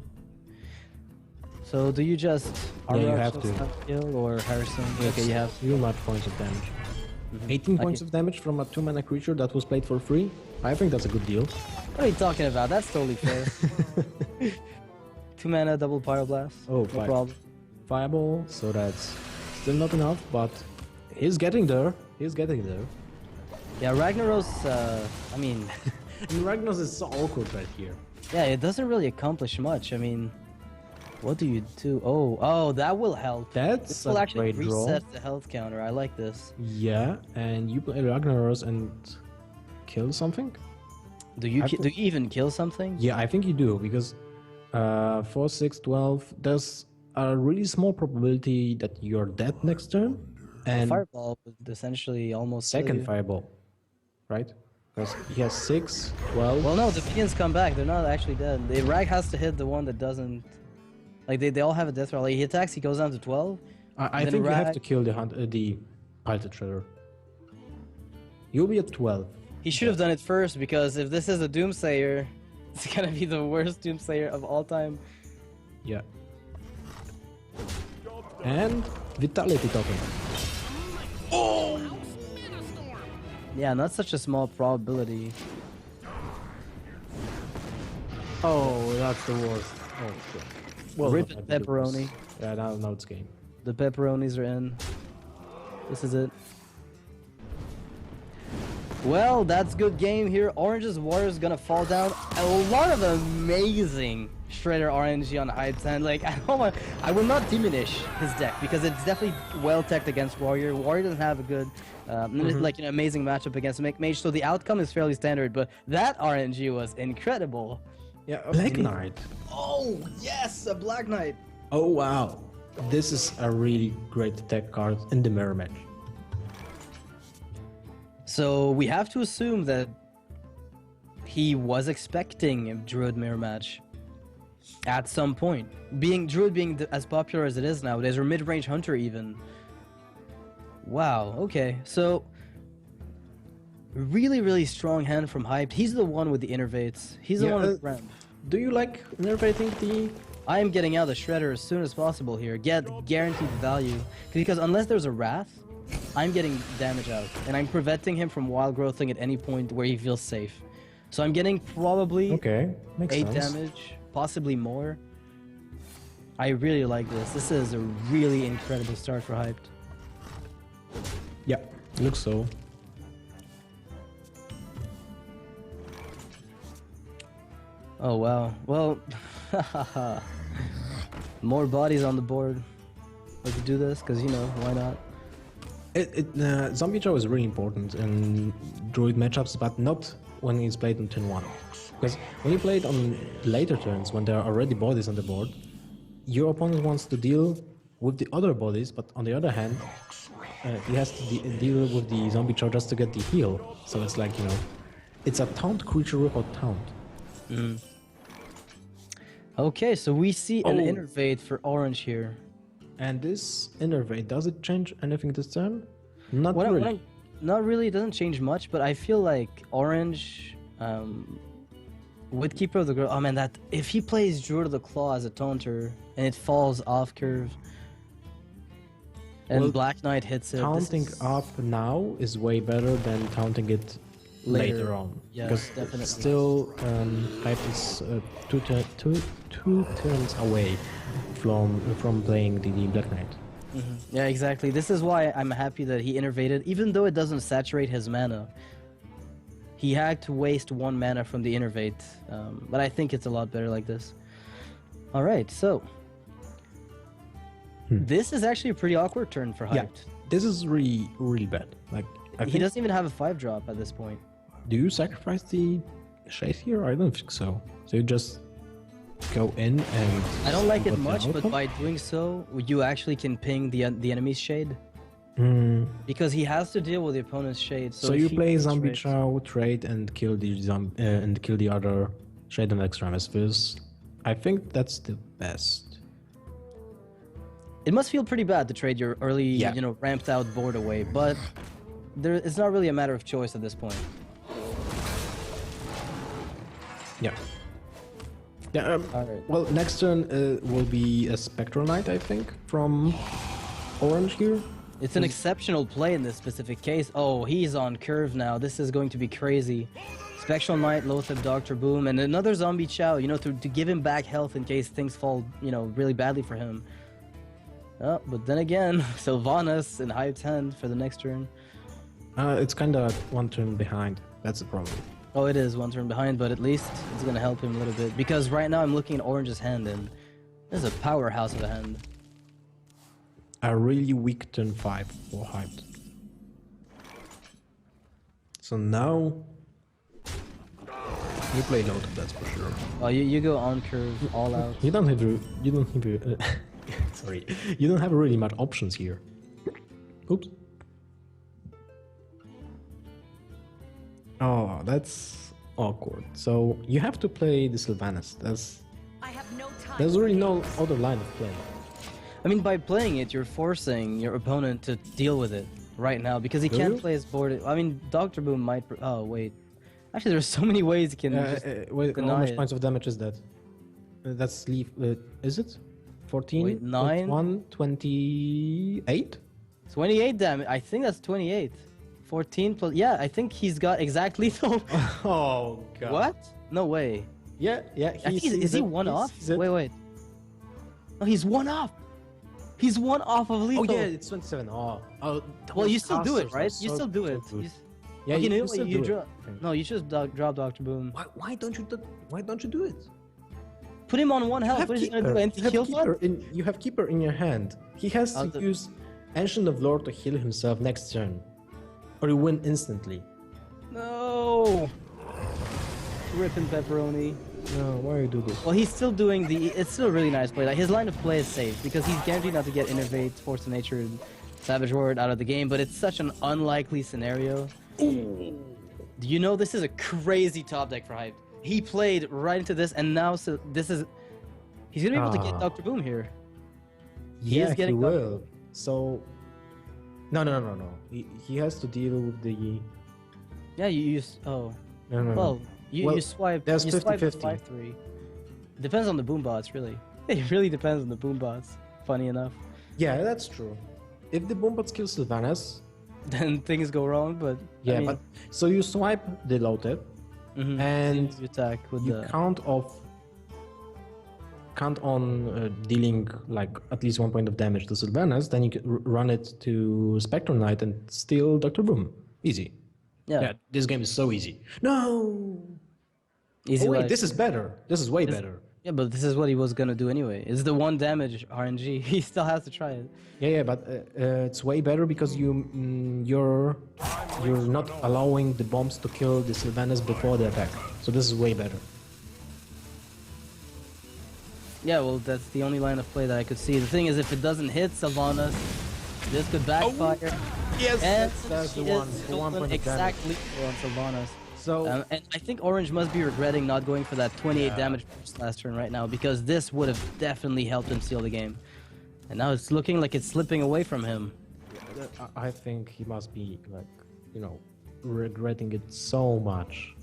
So do you just you have to kill or Harrison? Okay, you have real much points of damage. 18 points of damage from a 2-mana creature that was played for free. I think that's a good deal. What are you talking about? That's totally fair. 2 mana double Pyroblast. Oh, no problem. Fireball, so that's still not enough, but he's getting there. He's getting there. Yeah, Ragnaros, I mean... Ragnaros is so awkward right here. Yeah, it doesn't really accomplish much. I mean, what do you do? Oh, that will help. This will a actually great draw. reset the health counter. I like this. Yeah, and you play Ragnaros and kill something? Do you even kill something? Yeah, I think you do, because 4, 6, 12, there's a really small probability that you're dead next turn. And Fireball would essentially almost second fireball, right? Because he has 6, 12. Well, no, the minions come back. They're not actually dead. The Rag has to hit the one that doesn't... Like, they all have a death roll. Like, he attacks, he goes down to 12. I think you have to kill the Pilot Shredder. You'll be at 12. He should have done it first, because if this is a Doomsayer, it's gonna be the worst Doomsayer of all time. Yeah. And Vitality Token. Yeah, not such a small probability. Oh, that's the worst. Oh, shit. Well, Rip it, pepperoni. Yeah, now it's game. The pepperonis are in. This is it. Well, that's good game here. Orange's Warrior is gonna fall down. A lot of amazing Shredder RNG on Hype's hand. Like, I will not diminish his deck, because it's definitely well teched against Warrior. Warrior doesn't have a good, like an amazing matchup against Mage, so the outcome is fairly standard, but that RNG was incredible. Yeah, Black Knight. Oh, yes, a Black Knight. Oh, wow. This is a really great tech card in the mirror match. So we have to assume that he was expecting a Druid mirror match at some point. Druid being as popular as it is nowadays, or mid-range hunter even. Wow, okay. So really, really strong hand from Hyped. He's the one with the innervates. He's the one with Ramp. Do you like innervating the... I am getting out the Shredder as soon as possible here. Get guaranteed value. Because unless there's a Wrath, I'm getting damage out. And I'm preventing him from wild growthing at any point where he feels safe. So I'm getting probably 8 damage, possibly more. I really like this. This is a really incredible start for Hyped. Yeah, looks so. Oh wow. Well, more bodies on the board. Let's do this, because, why not? Zombie Chow is really important in Druid matchups, but not when it's played on turn 1. Because when you play it on later turns, when there are already bodies on the board, your opponent wants to deal with the other bodies, but on the other hand, he has to deal with the Zombie Chow just to get the heal. So it's like, it's a taunt creature without taunt. Okay, so we see an Oh. innervate for orange here. And this innervate, does it change anything this turn? Not What I- really. what I- not really, it doesn't change much, but I feel like orange with Keeper of the Grove. Oh man, that if he plays Druid of the Claw as a taunter and it falls off curve, and Well, Black Knight hits it. this Taunting is- up now is way better than taunting it later on. Yes, because definitely. still, Hype is two turns away from playing the Black Knight. Yeah, exactly. This is why I'm happy that he innervated, even though it doesn't saturate his mana. He had to waste 1 mana from the innervate, but I think it's a lot better like this. All right, so this is actually a pretty awkward turn for Yeah, Hyped. this is really bad. Like, I He think, doesn't even have a 5-drop at this point. do you sacrifice the Shade here? I don't think so. So you just go in and. I don't like see it what the much, but outcome? by doing so, you actually can ping the enemy's shade. Mm, Because he has to deal with the opponent's shade. so if you he play pings Zombie trades- Chow, trade, and kill the other Shade and Extremis. I think that's the best. It must feel pretty bad to trade your early, Yeah. ramped out board away, but it's not really a matter of choice at this point. Yeah. Yeah. Alright. Well, next turn will be a Spectral Knight, I think, from Orange here. It's an exceptional play in this specific case. Oh, he's on curve now. This is going to be crazy. Spectral Knight, Lothep, Dr. Boom, and another Zombie Chow, to give him back health in case things fall, really badly for him. Oh, but then again, Sylvanas in Hype's hand for the next turn. It's kind of 1 turn behind. That's the problem. Oh, it is 1 turn behind, but at least it's going to help him a little bit. Because right now I'm looking at Orange's hand, and this is a powerhouse of a hand. A really weak turn 5 for Hyped. So now you play Lothep, that's for sure. Oh, you go on curve, all out. You don't have sorry, you don't have really much options here. Oops. Oh, that's awkward. So you have to play the Sylvanas. I have no time. There's really no other line of play. I mean, by playing it, you're forcing your opponent to deal with it right now because he Do can't you? play his board. I mean, Dr. Boom might. Oh, wait. Actually, there's so many ways he can. just Wait, how deny much it. points of damage is that? That's leave. Is it 14? Wait, 9? 1, 28? 28 damage. I think that's 28. 14 plus. Yeah, I think he's got exact lethal. Oh god. What? No way. Yeah. I think is he one off? Wait. No, he's one off. He's one off of Oh lethal. yeah, it's 27. Oh. Well, those you still do it, casters are right? You so- still do so it. good. You Yeah, okay, you still do it, drop. I think. No, you just drop Dr. Boom. Why don't you do it? Put him on 1 health. What is he gonna do? Anti-kill bot? You have Keeper in your hand. He has Oh, to use Ancient of Lore to heal himself next turn. Or you win instantly. No. Ripping pepperoni. No, why you do this? Well, he's still doing the. It's still a really nice play. Like his line of play is safe because he's guaranteed not to get Innervate, Force of Nature, and Savage Word out of the game. But it's such an unlikely scenario. Do you know this is a crazy top deck for Hype? He played right into this, and now this is. He's gonna be able to get Ah. Dr. Boom here. Yeah, is getting he Dr. will. So... No. He has to deal with the... Yeah, you use. Oh, No. well, you Well, swipe. there's you swipe 50-50. 5-3. Depends on the boom bots, really. It really depends on the boom bots. Funny enough. Yeah, that's true. If the Bombot kills Sylvanas... Then things go wrong, but Yeah, I mean, but... So you swipe the Lothep, mhm. and you attack with you the. count on dealing like at least 1 point of damage to Sylvanas, then you can run it to Spectral Knight and steal Dr. Boom. Easy. Yeah, Yeah, this game is so easy. No! easy Oh wait, life. this is better. This is way better. Yeah, but this is what he was gonna do anyway. It's the 1 damage RNG. He still has to try it. Yeah, but it's way better because you're not allowing the bombs to kill the Sylvanas before the attack. So this is way better. Yeah, well, that's the only line of play that I could see. The thing is, if it doesn't hit Sylvanas, this could backfire. Yes, And that's the she one. is The 1 going point of damage. exactly on Sylvanas. So And I think Orange must be regretting not going for that 28 damage burst last turn right now, because this would have definitely helped him seal the game. And now it's looking like it's slipping away from him. I think he must be like, you know, regretting it so much.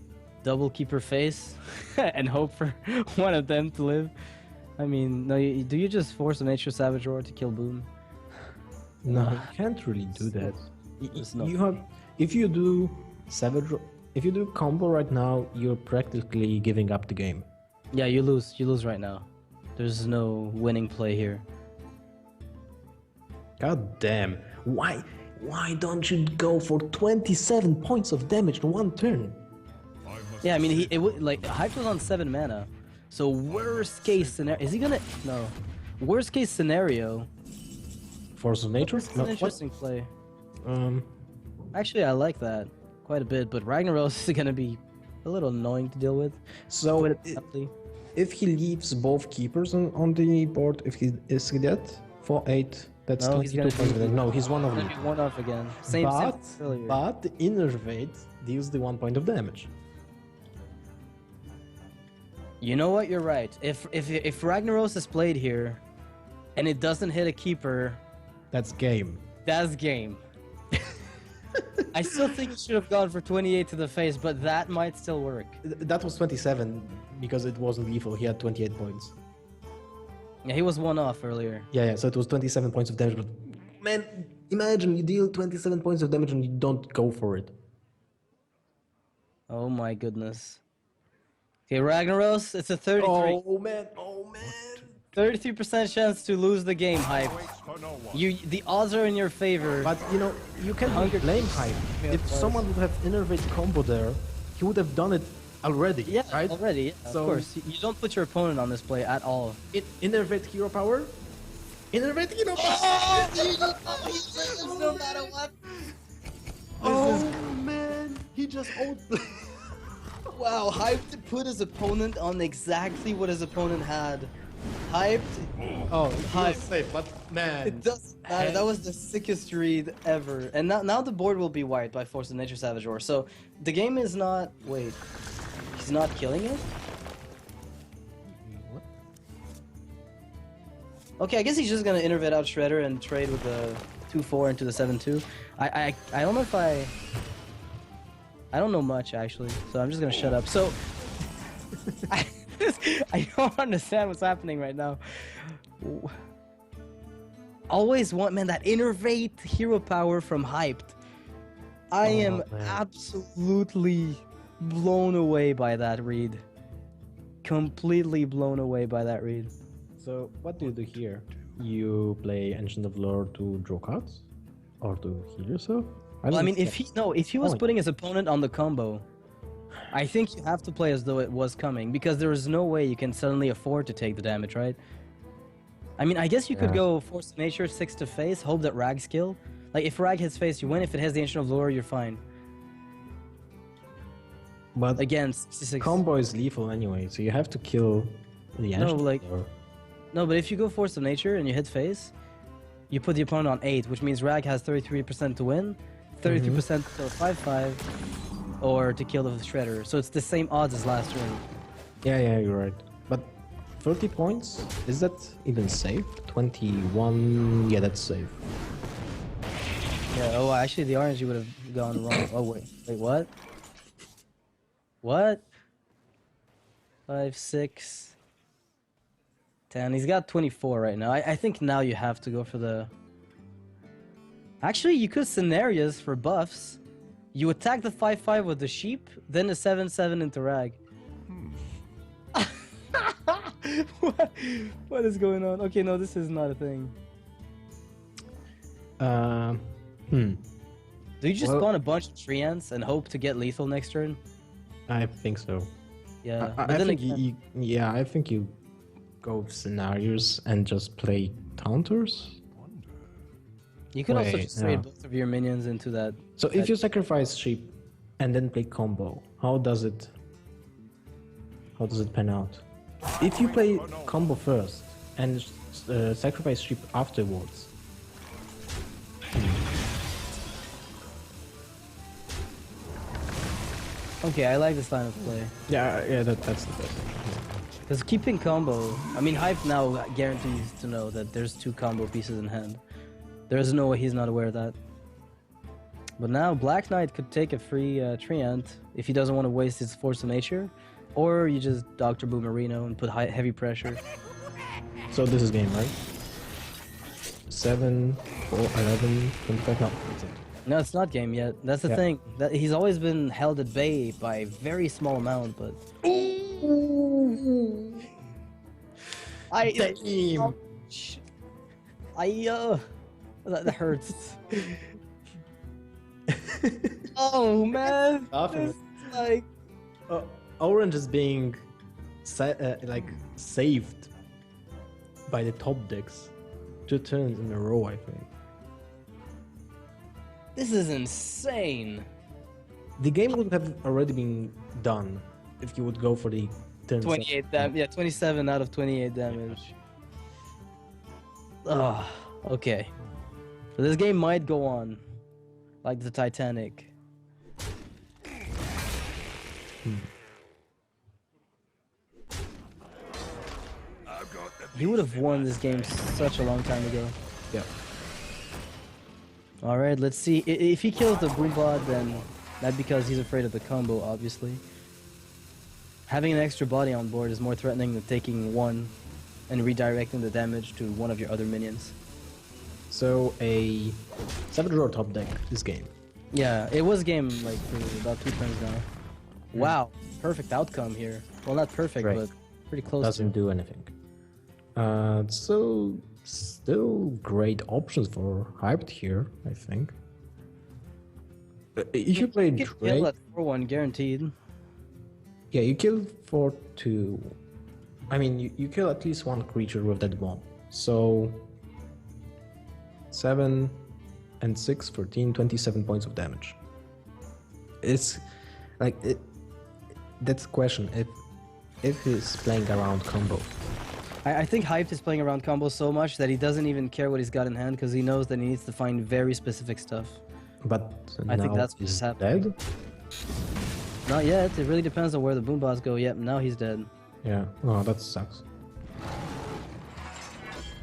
Double keeper face and hope for one of them to live. I mean, no, do you just force a Nature Savage Roar to kill Boom? No, you can't really do that. It's not. You have, if you do if you do combo right now, you're practically giving up the game. Yeah, you lose. You lose right now. There's no winning play here. God damn! Why don't you go for 27 points of damage in one turn? Yeah, I mean, like Hype was on 7 mana, so worst case scenario, is he gonna? No, worst case scenario. Force of Nature? It's an interesting play. Um, Actually, I like that quite a bit, but Ragnaros is gonna be a little annoying to deal with. so Put it simply. if he leaves both keepers on the board, if he is he dead for 8, that's No, he's 22 gonna points. be- No, he's one of Gonna them. be one off again. Same But earlier. the Innervate deals the 1 point of damage. You know what? You're right. If Ragnaros is played here, and it doesn't hit a keeper, That's game. that's game. I still think he should have gone for 28 to the face, but that might still work. That was 27 because it wasn't lethal. He had 28 points. Yeah, he was one off earlier. Yeah, so it was 27 points of damage. But man, imagine you deal 27 points of damage and you don't go for it. Oh my goodness. Okay, Ragnaros, it's a 33. Oh man, oh man. 33% chance to lose the game, Hype. The odds are in your favor. But you know, you can't blame Hype. If someone would have Innervate combo there, he would have done it already, yeah, right? already. Yeah, So- of course. You don't put your opponent on this play at all. Innervate hero power? Innervate hero power! No matter what. Oh man, he just ult. Wow, Hyped put his opponent on exactly what his opponent had. Hyped. Oh, Hype. safe, but man. It doesn't matter. That was the sickest read ever. And now the board will be wiped by Force of Nature Savage Roar. So the game is not. Wait. He's not killing it? What? Okay, I guess he's just gonna Innervate out Shredder and trade with the 2-4 into the 7-2. I don't know if I don't know much actually, so I'm just gonna shut up. So I don't understand what's happening right now. Always want, man, that Innervate hero power from Hyped. I am man. absolutely blown away by that read. Completely blown away by that read. So, what do you do here? You play Ancient of Lore to draw cards? Or to heal yourself? Well, I mean, if he was Point. putting his opponent on the combo, I think you have to play as though it was coming, because there is no way you can suddenly afford to take the damage, right? I mean, I guess you could Yeah. go Force of Nature 6 to face, hope that Rag's kill. Like, if Rag hits face, you win. If it has the Ancient of Lore, you're fine. But Again, 66. combo is lethal anyway, so you have to kill the Ancient like- of Lore. No, but if you go Force of Nature and you hit face, you put the opponent on 8, which means Rag has 33% to win, 33% to kill 5-5, or to kill the Shredder. So it's the same odds as last turn. Yeah, you're right. But 30 points? Is that even safe? 21... Yeah, that's safe. Yeah, oh, actually, the orange would have gone wrong. Oh, wait, what? What? 5, 6, 10. He's got 24 right now. I think now you have to go for the... Actually, you could scenarios for buffs. You attack the 5-5 with the sheep, then the 7-7 into Rag. What is going on? Okay, no, this is not a thing. Do you just Well- spawn a bunch of tree ants and hope to get lethal next turn? I think so. Yeah. I but then think again- I think you go with scenarios and just play counters. You could also Wait, just trade no. both of your minions into that. So if you sacrifice sheep and then play combo, how does it pan out? If you play combo first and sacrifice sheep afterwards, Okay, I like this line of play. Yeah, that's the best. Because keeping combo, I mean, Hype now guarantees to know that there's 2 combo pieces in hand. There's no way he's not aware of that. But now Black Knight could take a free Treant if he doesn't want to waste his Force of Nature, or you just Dr. Boomerino and put heavy pressure. So this is game, right? 7, 4, 11, 25. No, that's it. No, it's not game yet. That's the thing. That he's always been held at bay by a very small amount, but. That hurts. Oh man! Laughing. Like Orange is being saved by the top decks 2 turns in a row, I think. this is insane. The game would have already been done if you would go for the turn 28 damage. Yeah, 27 out of 28 damage. Oh, okay. So this game might go on like the Titanic. He would have won this game such a long time ago. Yeah. Alright, let's see. If he kills the Boombot, then that's because he's afraid of the combo, obviously. Having an extra body on board is more threatening than taking one and redirecting the damage to one of your other minions. So a 7-draw top deck this game. Yeah, it was game like for about 2 turns now. Wow, perfect outcome here. Well, not perfect, Right. but pretty close. Doesn't to. do anything. So still great options for Hyped here, I think. If you play You can kill Drake, at 4-1 guaranteed. yeah, you kill for 2. I mean, you kill at least 1 creature with that bomb. So 7 and 6, 14, 27 points of damage. It's like that's the question. If he's playing around combo. I think Hyped is playing around combos so much that he doesn't even care what he's got in hand because he knows that he needs to find very specific stuff. But I think now that's what's he's happening. dead. Not yet. It really depends on where the Boombots go. Yep, now he's dead. Yeah. Oh, that sucks.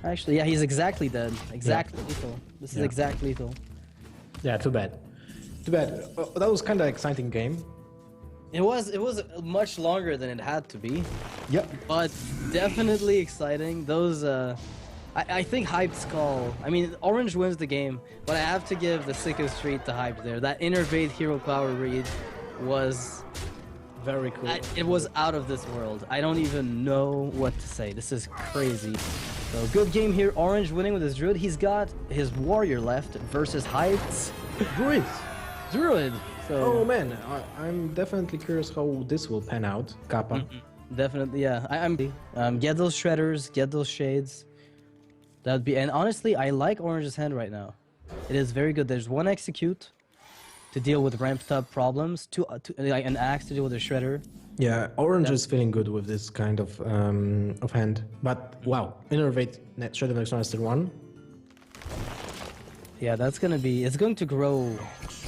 Actually, yeah, he's exactly dead. Exactly lethal. This is exact lethal. Yeah. Too bad. Too bad. That was kind of exciting game. It was much longer than it had to be, Yep. but definitely exciting. Those I think Hyped's call. I mean, Orange wins the game, but I have to give the sickest treat to Hyped there. That Innervate Hero Power read was Very cool. it was out of this world. I don't even know what to say. This is crazy. So good game here. Orange winning with his Druid. He's got his Warrior left versus Hyped's Druid. So Oh man, I'm definitely curious how this will pan out. Kappa. definitely, yeah. Get those Shredders, get those Shades. That'd be, and honestly, I like Orange's hand right now. It is very good. There's 1 Execute to deal with ramped up problems, like an Axe to deal with a Shredder. Yeah, Orange is feeling good with this kind of hand. But wow, Innervate Shredder next one is the 1. Yeah, that's gonna be. It's going to grow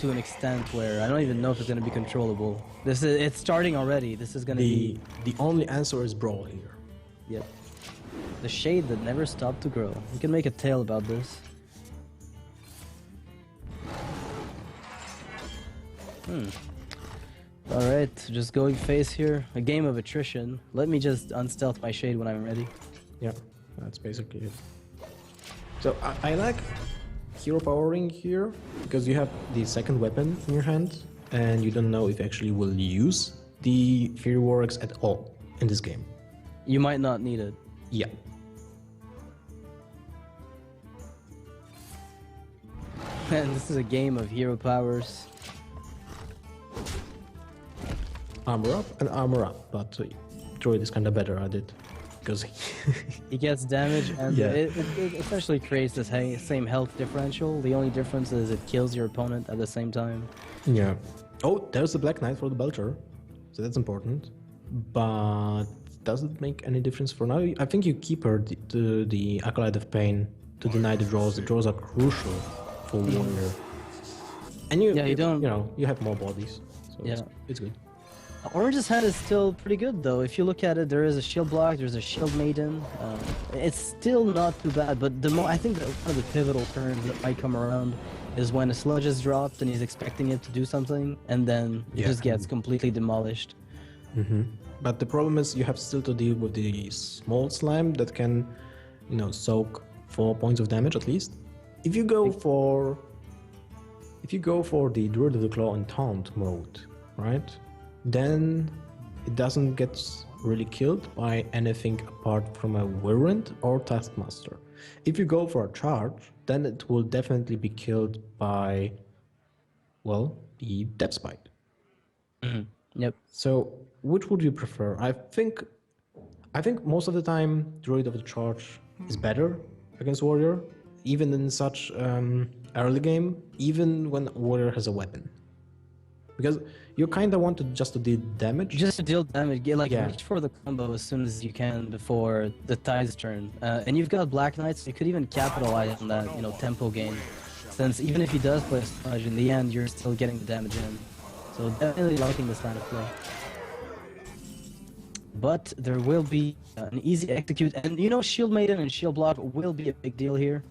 to an extent where I don't even know if it's gonna be controllable. It's starting already. This is gonna be. The only answer is Brawl here. Yep. The shade that never stopped to grow. We can make a tale about this. Alright, just going face here. A game of attrition. Let me just unstealth my shade when I'm ready. Yeah, that's basically it. So I like hero powering here because you have the second weapon in your hand and you don't know if you actually will use the Fireworks at all in this game. You might not need it. Yeah. And this is a game of hero powers. Armor up and armor up, but Druid is kind of better at it because He gets damage and Yeah. it essentially creates this same health differential. The only difference is it kills your opponent at the same time. yeah. Oh, there's the Black Knight for the Belcher, so that's important. But does it make any difference for now? I think you keep her to the Acolyte of Pain to deny the draws. The draws are crucial for Warrior. And you, Yeah, you don't- You know, you have more bodies, so Yeah. it's good. Orange's hand is still pretty good though. If you look at it, there is a shield block, there's a shield maiden. It's still not too bad, but I think that one of the pivotal turns that might come around is when a sludge is dropped and he's expecting it to do something, and then it just gets completely demolished. But the problem is you have still to deal with the small slime that can, soak 4 points of damage at least. If you go for the Druid of the Claw and Taunt mode, right? Then it doesn't get really killed by anything apart from a Virulent or Taskmaster. If you go for a charge, then it will definitely be killed by, well, the Depth Spite. Yep. So, which would you prefer? I think most of the time, Druid of the Charge is better against Warrior, even in such early game, even when Warrior has a weapon. Because you kind of want just to deal damage. Just to deal damage, reach for the combo as soon as you can before the Tide's turn. And you've got Black Knight, so you could even capitalize on that, tempo gain. Since even if he does play Sludge, in the end, you're still getting the damage in. So definitely liking this line of play. But there will be an easy execute, and Shield Maiden and Shield Block will be a big deal here.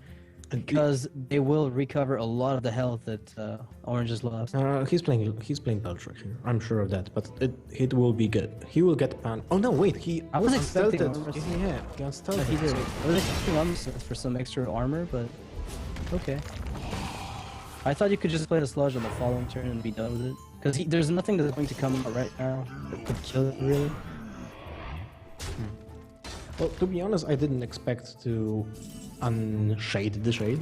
Because they will recover a lot of the health that Orange has lost. He's playing Belcher here. I'm sure of that, but it will be good. He will get pan. Oh no, wait, I was expecting he unstelted. He did. I was expecting armor for some extra armor, but okay. I thought you could just play the Sludge on the following turn and be done with it. Because there's nothing that's going to come out right now that could kill it, really. Well, to be honest, I didn't expect to unshade the shade.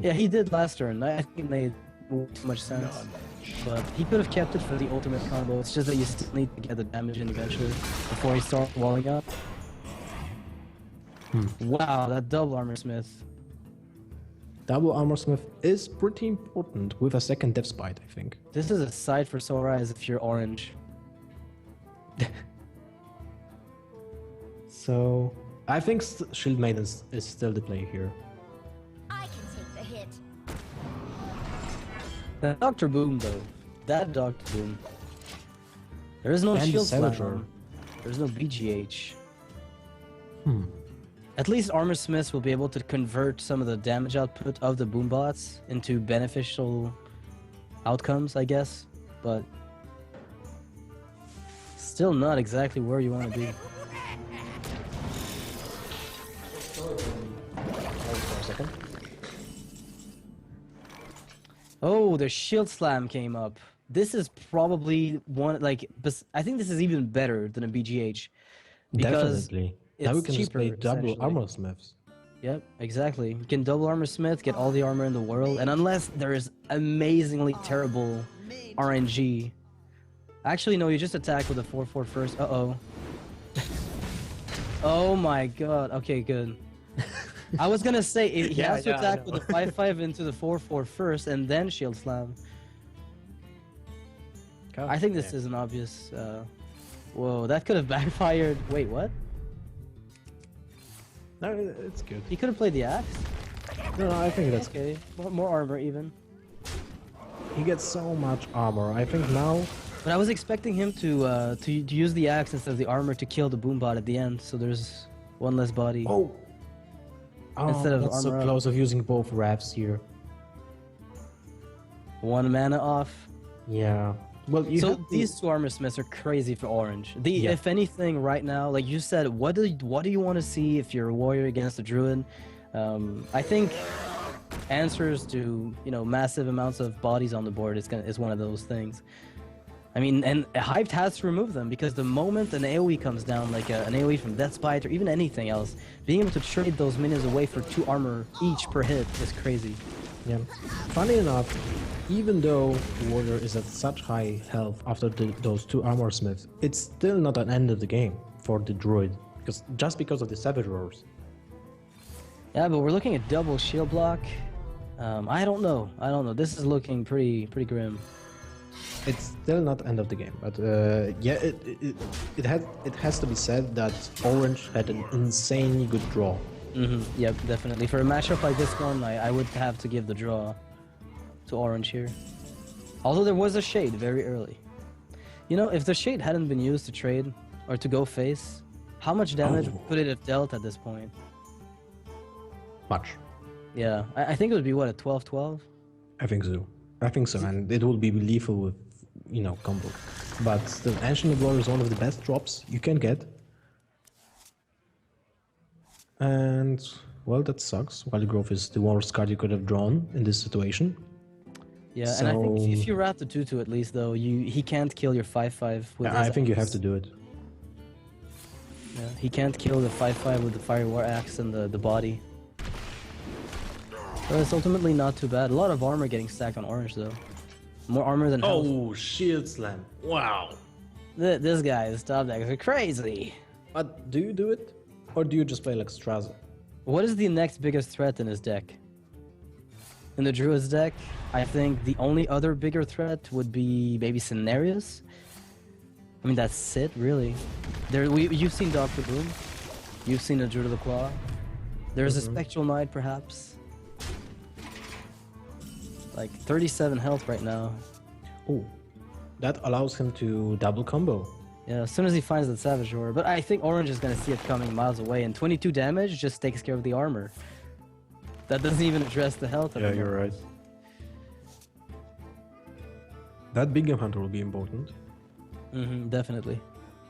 Yeah, he did last turn. I think it made too much sense. But he could have kept it for the ultimate combo. It's just that you still need to get the damage in eventually before he starts walling up. Wow, that double armor smith. Double armor smith is pretty important with a second Depth Spite, I think. This is a side for Sorais if you're orange. So, I think Shield Maiden is still the play here. I can take the hit. That Dr. Boom though. That Dr. Boom. There is no And shield Savager. slam. There's no BGH. At least Armor Smiths will be able to convert some of the damage output of the boom bots into beneficial outcomes, I guess. But still not exactly where you want to be. Oh, the shield slam came up. This is probably one, I think this is even better than a BGH. Because definitely. it's Now we can just play cheaper, double essentially. armor smiths. Yep, exactly. You can double armor smith, get all the armor in the world, and unless there is amazingly terrible RNG. Actually, no, you just attack with a 4/4 first. Uh-oh. Oh my god. Okay, good. I was gonna say, he has to attack with a 5/5 into the 4/4 first, and then shield slam. I think this is an obvious... whoa, that could have backfired. Wait, what? No, it's good. He could have played the axe? No, I think that's Okay, more armor even. He gets so much armor. I think now... But I was expecting him to use the axe instead of the armor to kill the boombot at the end, so there's one less body. Oh! Instead of that's so armor up. close of using both rafts here. One mana off. Yeah. Well, you So have these two armor smiths are crazy for orange. Yeah. If anything, right now, like you said, what do you want to see if you're a warrior against a druid? I think answers to massive amounts of bodies on the board is one of those things. I mean, and Hyped has to remove them because the moment an AoE comes down, like an AoE from Death Spite or even anything else, being able to trade those minions away for 2 armor each per hit is crazy. Yeah. Funny enough, even though Warrior is at such high health after those 2 armor smiths, it's still not an end of the game for the druid, because of the Savage Roars. Yeah, but we're looking at double shield block. I don't know. This is looking pretty grim. It's still not end of the game, but yeah, it has to be said that Orange had an insanely good draw. Yep, definitely. For a matchup like this one, I would have to give the draw to Orange here. Although there was a shade very early. You know, if the shade hadn't been used to trade or to go face, how much damage could it have dealt at this point? Much. Yeah, I think it would be what, a 12-12? I think so. I think so, and it will be lethal with, you know, combo. But the Ancient of War is one of the best drops you can get. And, well, that sucks. Wild Growth is the worst card you could have drawn in this situation. Yeah, and I think if So- you wrap the 2-2 at least, though, he can't kill your 5-5 with I his think you have axe. to do it. Yeah, he can't kill the 5-5 with the Fire War Axe and the body. But it's ultimately not too bad. A lot of armor getting stacked on orange, though. More armor than health. Oh, Shield Slam. Wow. This guy's top decks are crazy. But do you do it? Or do you just play like Straza? What is the next biggest threat in his deck? In the Druid's deck, I think the only other bigger threat would be maybe Cenarius. I mean, that's it, really. You've seen Dr. Boom. You've seen the Druid of the Claw. There's a Spectral Knight, perhaps. Like 37 health right now. Oh, that allows him to double combo. Yeah, as soon as he finds the Savage Roar. But I think Orange is going to see it coming miles away, and 22 damage just takes care of the armor. That doesn't even address the health of Yeah, him. you're right. That Big Game Hunter will be important. Definitely.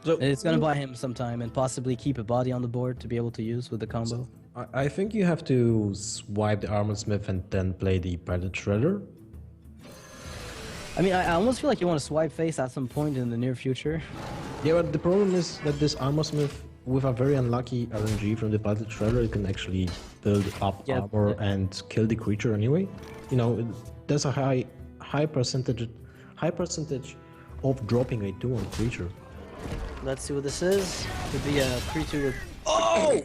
So It's going to buy him some time and possibly keep a body on the board to be able to use with the combo. I think you have to swipe the Armor Smith and then play the Pilot Shredder. I mean, I almost feel like you want to swipe face at some point in the near future. Yeah, but the problem is that this Armor Smith, with a very unlucky RNG from the Pilot Shredder, it can actually build up Yeah, armor yeah. and kill the creature anyway. You know, there's a high percentage of dropping a 2 on creature. Let's see what this is. Could be a creature with... Oh!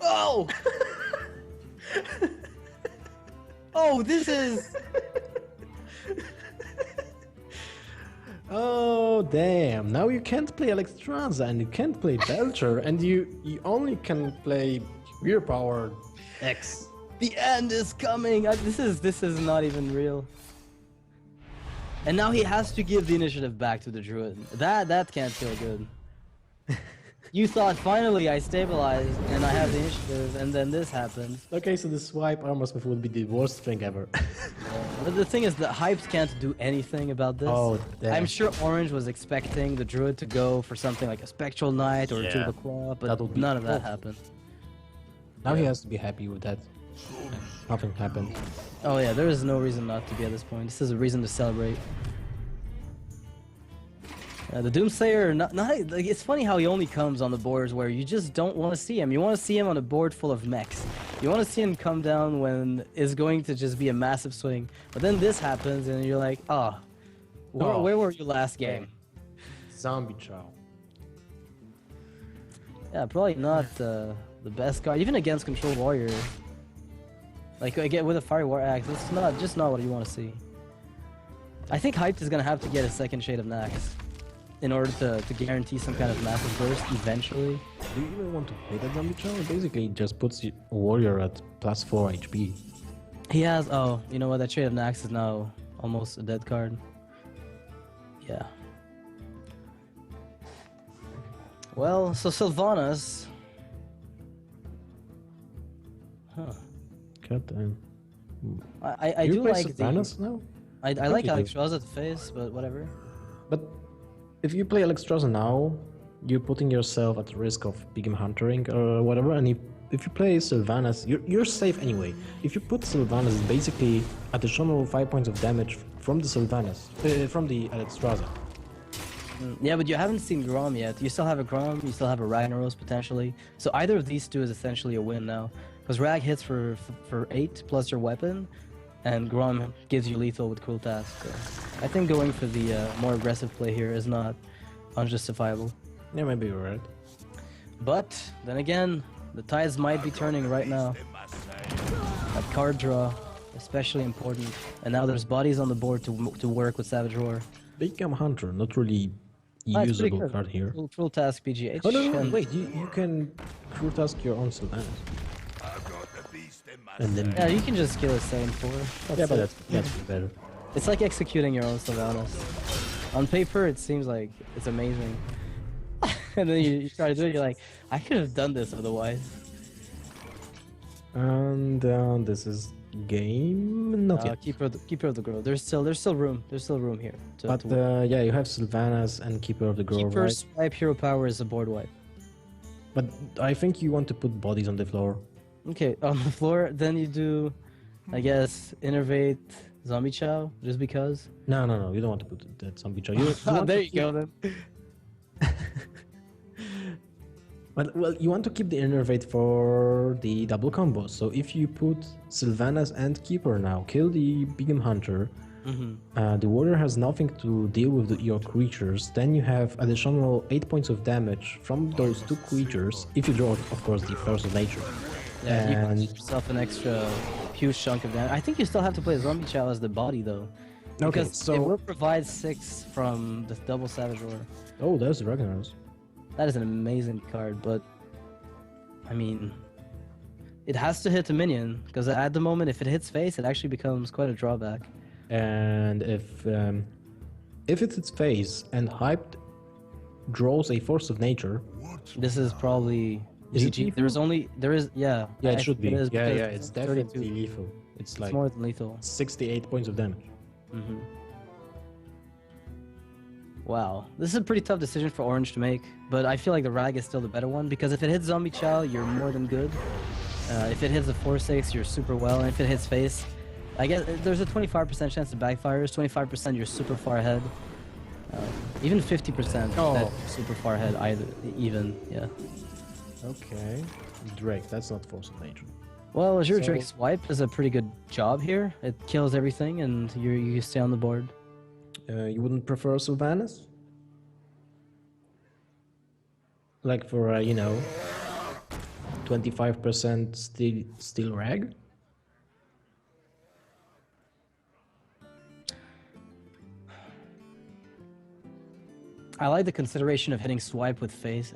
Oh! Oh, this is... Oh damn! Now you can't play Alexstrasza and you can't play Belcher and you only can play Rear Power X. The end is coming! This is not even real. And now he has to give the initiative back to the Druid. That can't feel good. You thought finally I stabilized and I have the initiative, and then this happens. Okay, so the swipe Armor Smith would be the worst thing ever. But the thing is, the hypes can't do anything about this. Oh, damn. I'm sure Orange was expecting the Druid to go for something like a Spectral Knight or a Druid Yeah. of the Claw, but That would be none of that cool. happened. Now he has to be happy with that. Nothing happened. Oh yeah, there is no reason not to be at this point. This is a reason to celebrate. The Doomsayer, like, it's funny how he only comes on the boards where you just don't want to see him. You want to see him on a board full of mechs. You want to see him come down when it's going to just be a massive swing. But then this happens and you're like, oh, where were you last game? Zombie Chow. Yeah, probably not the best card, even against Control Warrior. Like, again, with a Fire War Axe, it's just not what you want to see. I think Hyped is going to have to get a second Shade of Nax in order to guarantee some kind of massive burst eventually. Do you even want to play that Zombie Chow? It basically just puts the warrior at +4 HP. He has, oh, you know what, that Shade of Nax is now almost a dead card. Yeah. Well, so Sylvanas... Huh. God damn. I you do play like Sylvanas now? I think like you do. Alexstrasza to face, but whatever. But if you play Alexstrasza now, you're putting yourself at risk of Big Game Huntering or whatever, and if you play Sylvanas, you're safe anyway. If you put Sylvanas, it's basically additional 5 points of damage from the Sylvanas, from the Alexstrasza. Yeah, but you haven't seen Grom yet. You still have a Grom, you still have a Ragnaros potentially. So either of these two is essentially a win now. Because Rag hits for 8 plus your weapon, and Grom gives you lethal with Cruel Task. So I think going for the more aggressive play here is not unjustifiable. Yeah, maybe you're right. But then again, the tides might be turning right now. That card draw, especially important. And now there's bodies on the board to work with Savage Roar. Big Game Hunter, not really It's pretty usable good. card here. Cruel Task BGH. Oh no, and- wait, you can Cruel Task your own Sylvanas. And then Yeah, you can just kill a Sane 4. yeah, but that's better. It's like executing your own Sylvanas. On paper, it seems like it's amazing. And then you try to do it, you're like, I could have done this otherwise. And this is game. Not yet. Keeper of the Grove. There's still room. There's still room here. But yeah, you have Sylvanas and Keeper of the Grove, Keeper right? swipe, hero power is a board wipe. But I think you want to put bodies on the floor. Okay, on the floor, then you do, I guess, innervate Zombie Chow, just because. No, you don't want to put that zombie chow. You want There to you keep- go then. But well, you want to keep the innervate for the double combo. So if you put Sylvanas and Keeper now, kill the Beacon Hunter. The warrior has nothing to deal with your creatures. Then you have additional 8 points of damage from those two creatures. If you draw, of course, the Force of Nature. Yeah, you And- give yourself an extra huge chunk of damage. I think you still have to play Zombie Chow as the body though. Okay, Because so it will provide 6 from the double Savage Roar. oh, there's the Ragnar's. That is an amazing card, but I mean, it has to hit a minion because at the moment, if it hits face, it actually becomes quite a drawback. And if it's its face and hyped draws a Force of Nature, This is probably Is it GG. lethal? There is yeah. yeah, I it should be. think Yeah, because it's 32. definitely lethal. It's like It's more than lethal. 68 points of damage. Wow, this is a pretty tough decision for Orange to make, but I feel like the Rag is still the better one because if it hits Zombie Chow, you're more than good. If it hits a 4/6, you're super well, and if it hits face, I guess there's a 25% chance it backfires. 25% you're super far ahead. Even 50% Oh. that you're super far ahead. Even yeah. Okay. Drake, that's not Force of Nature. Well, Azure So- Drake Swipe does a pretty good job here. It kills everything, and you stay on the board. You wouldn't prefer Sylvanas? Like for, 25% steel rag? I like the consideration of hitting swipe with face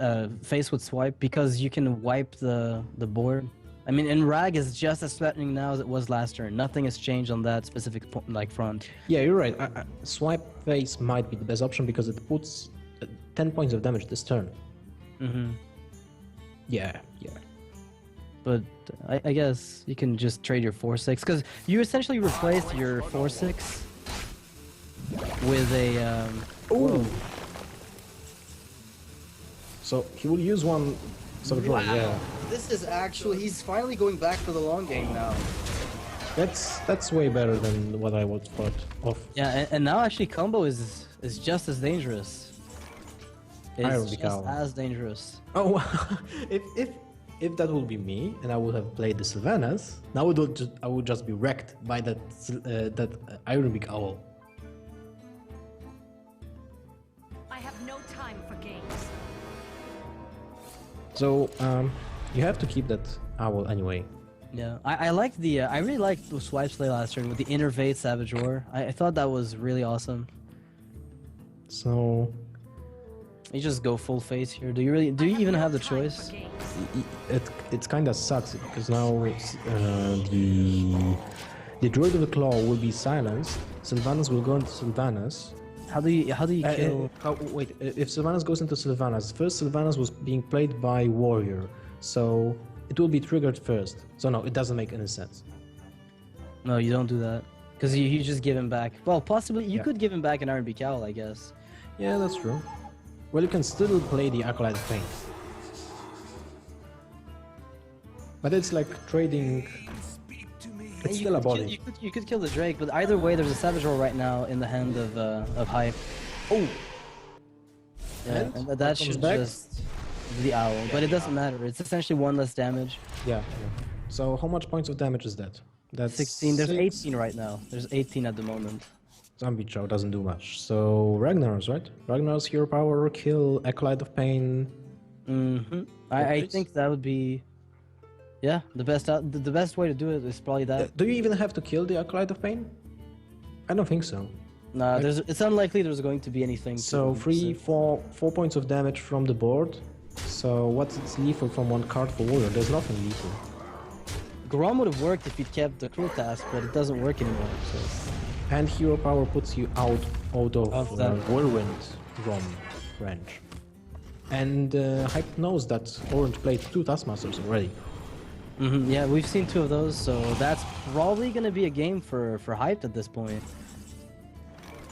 with swipe because you can wipe the board. I mean, and Rag is just as threatening now as it was last turn. Nothing has changed on that specific front. Yeah, you're right. Swipe face might be the best option because it puts 10 points of damage this turn. Yeah. But I guess you can just trade your 4/6 because you essentially replaced your 4/6 with a. Ooh. So he will use one Savage Roar, yeah. This is actually he's finally going back for the long game now. That's way better than what I would thought of. Yeah, and now actually combo is just as dangerous. Iron It's just Cow. as dangerous. Oh, if that would be me and I would have played the Sylvanas, now I would just be wrecked by that Iron Beak Owl. I have no time for games. So you have to keep that owl anyway. Yeah, I like the I really liked the swipe slay last turn with the innervate Savage Roar. I thought that was really awesome. So You just go full face here. Do you even have the choice? it kind of sucks because now the Druid of the Claw will be silenced. Sylvanas will go into Sylvanas. How do you kill? Wait, if Sylvanas goes into Sylvanas, first Sylvanas was being played by Warrior, so it will be triggered first. So no, it doesn't make any sense. No, you don't do that because you just give him back. Well, possibly you Yeah. could give him back an Iron Beak Owl, I guess. Yeah, that's true. Well, you can still play the Acolyte of Pain. But it's like trading. It's still a body. You could kill the Drake, but either way, there's a Savage Roar right now in the hand of Hype. Oh! Yeah, And and what that comes should back? just the owl, but it doesn't matter. It's essentially one less damage. Yeah. So how much points of damage is that? That's 16. There's 6. 18 right now. There's 18 at the moment. Zombie Chow doesn't do much. So Ragnar's, right? Ragnar's hero power, kill, Acolyte of Pain. I Okay. think that would be, yeah, the best way to do it is probably that. Do you even have to kill the Acolyte of Pain? I don't think so. Nah, it's unlikely there's going to be anything. So four points of damage from the board. So what's its lethal from one card for Warrior? There's nothing lethal. Grom would have worked if you'd kept the crew task, but it doesn't work anymore. So And hero power puts you out out of Of that. whirlwind ROM range. And Hype knows that Orange played 2 Taskmasters already. Yeah, we've seen 2 of those, so that's probably gonna be a game for Hyped at this point.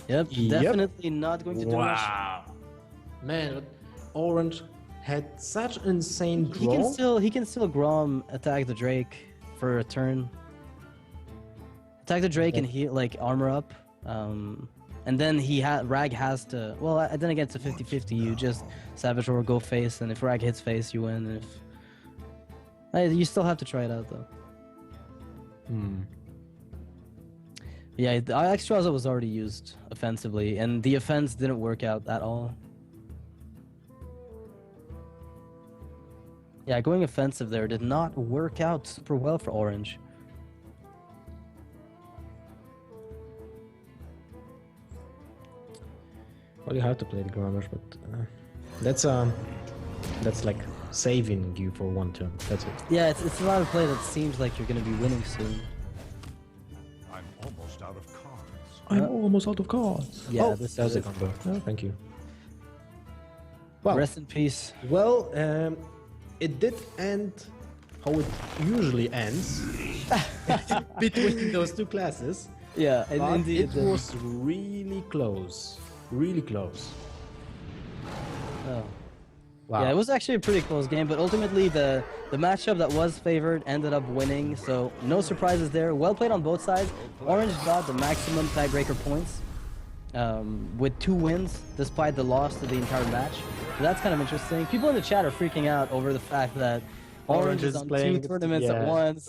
Yep, Yep. definitely not going to do much. Wow. Man, but Orange had such insane He draw. can still Grom attack the Drake for a turn. Attack the Drake and he like armor up. And then Rag has to, well, then again it's a 50-50. You just Savage or go face, and if Rag hits face, you win. If you still have to try it out though. Yeah, the Extraza was already used offensively, and the offense didn't work out at all. Yeah, going offensive there did not work out super well for Orange. Well, you have to play the Grammars, but that's like saving you for 1 turn. That's it. Yeah, it's a lot of play that seems like you're going to be winning soon. I'm almost out of cards. I'm almost out of cards. Yeah, oh, this that was is a it. combo. Oh, thank you. Well, Rest in peace. well, it did end how it usually ends between those 2 classes. Yeah, But indeed. it was really close. Really close. Oh. Wow. Yeah, it was actually a pretty close game, but ultimately the matchup that was favored ended up winning, so no surprises there. Well played on both sides. Orange got the maximum tiebreaker points with 2 wins, despite the loss to the entire match. So that's kind of interesting. People in the chat are freaking out over the fact that Orange is on 2 tournaments at once.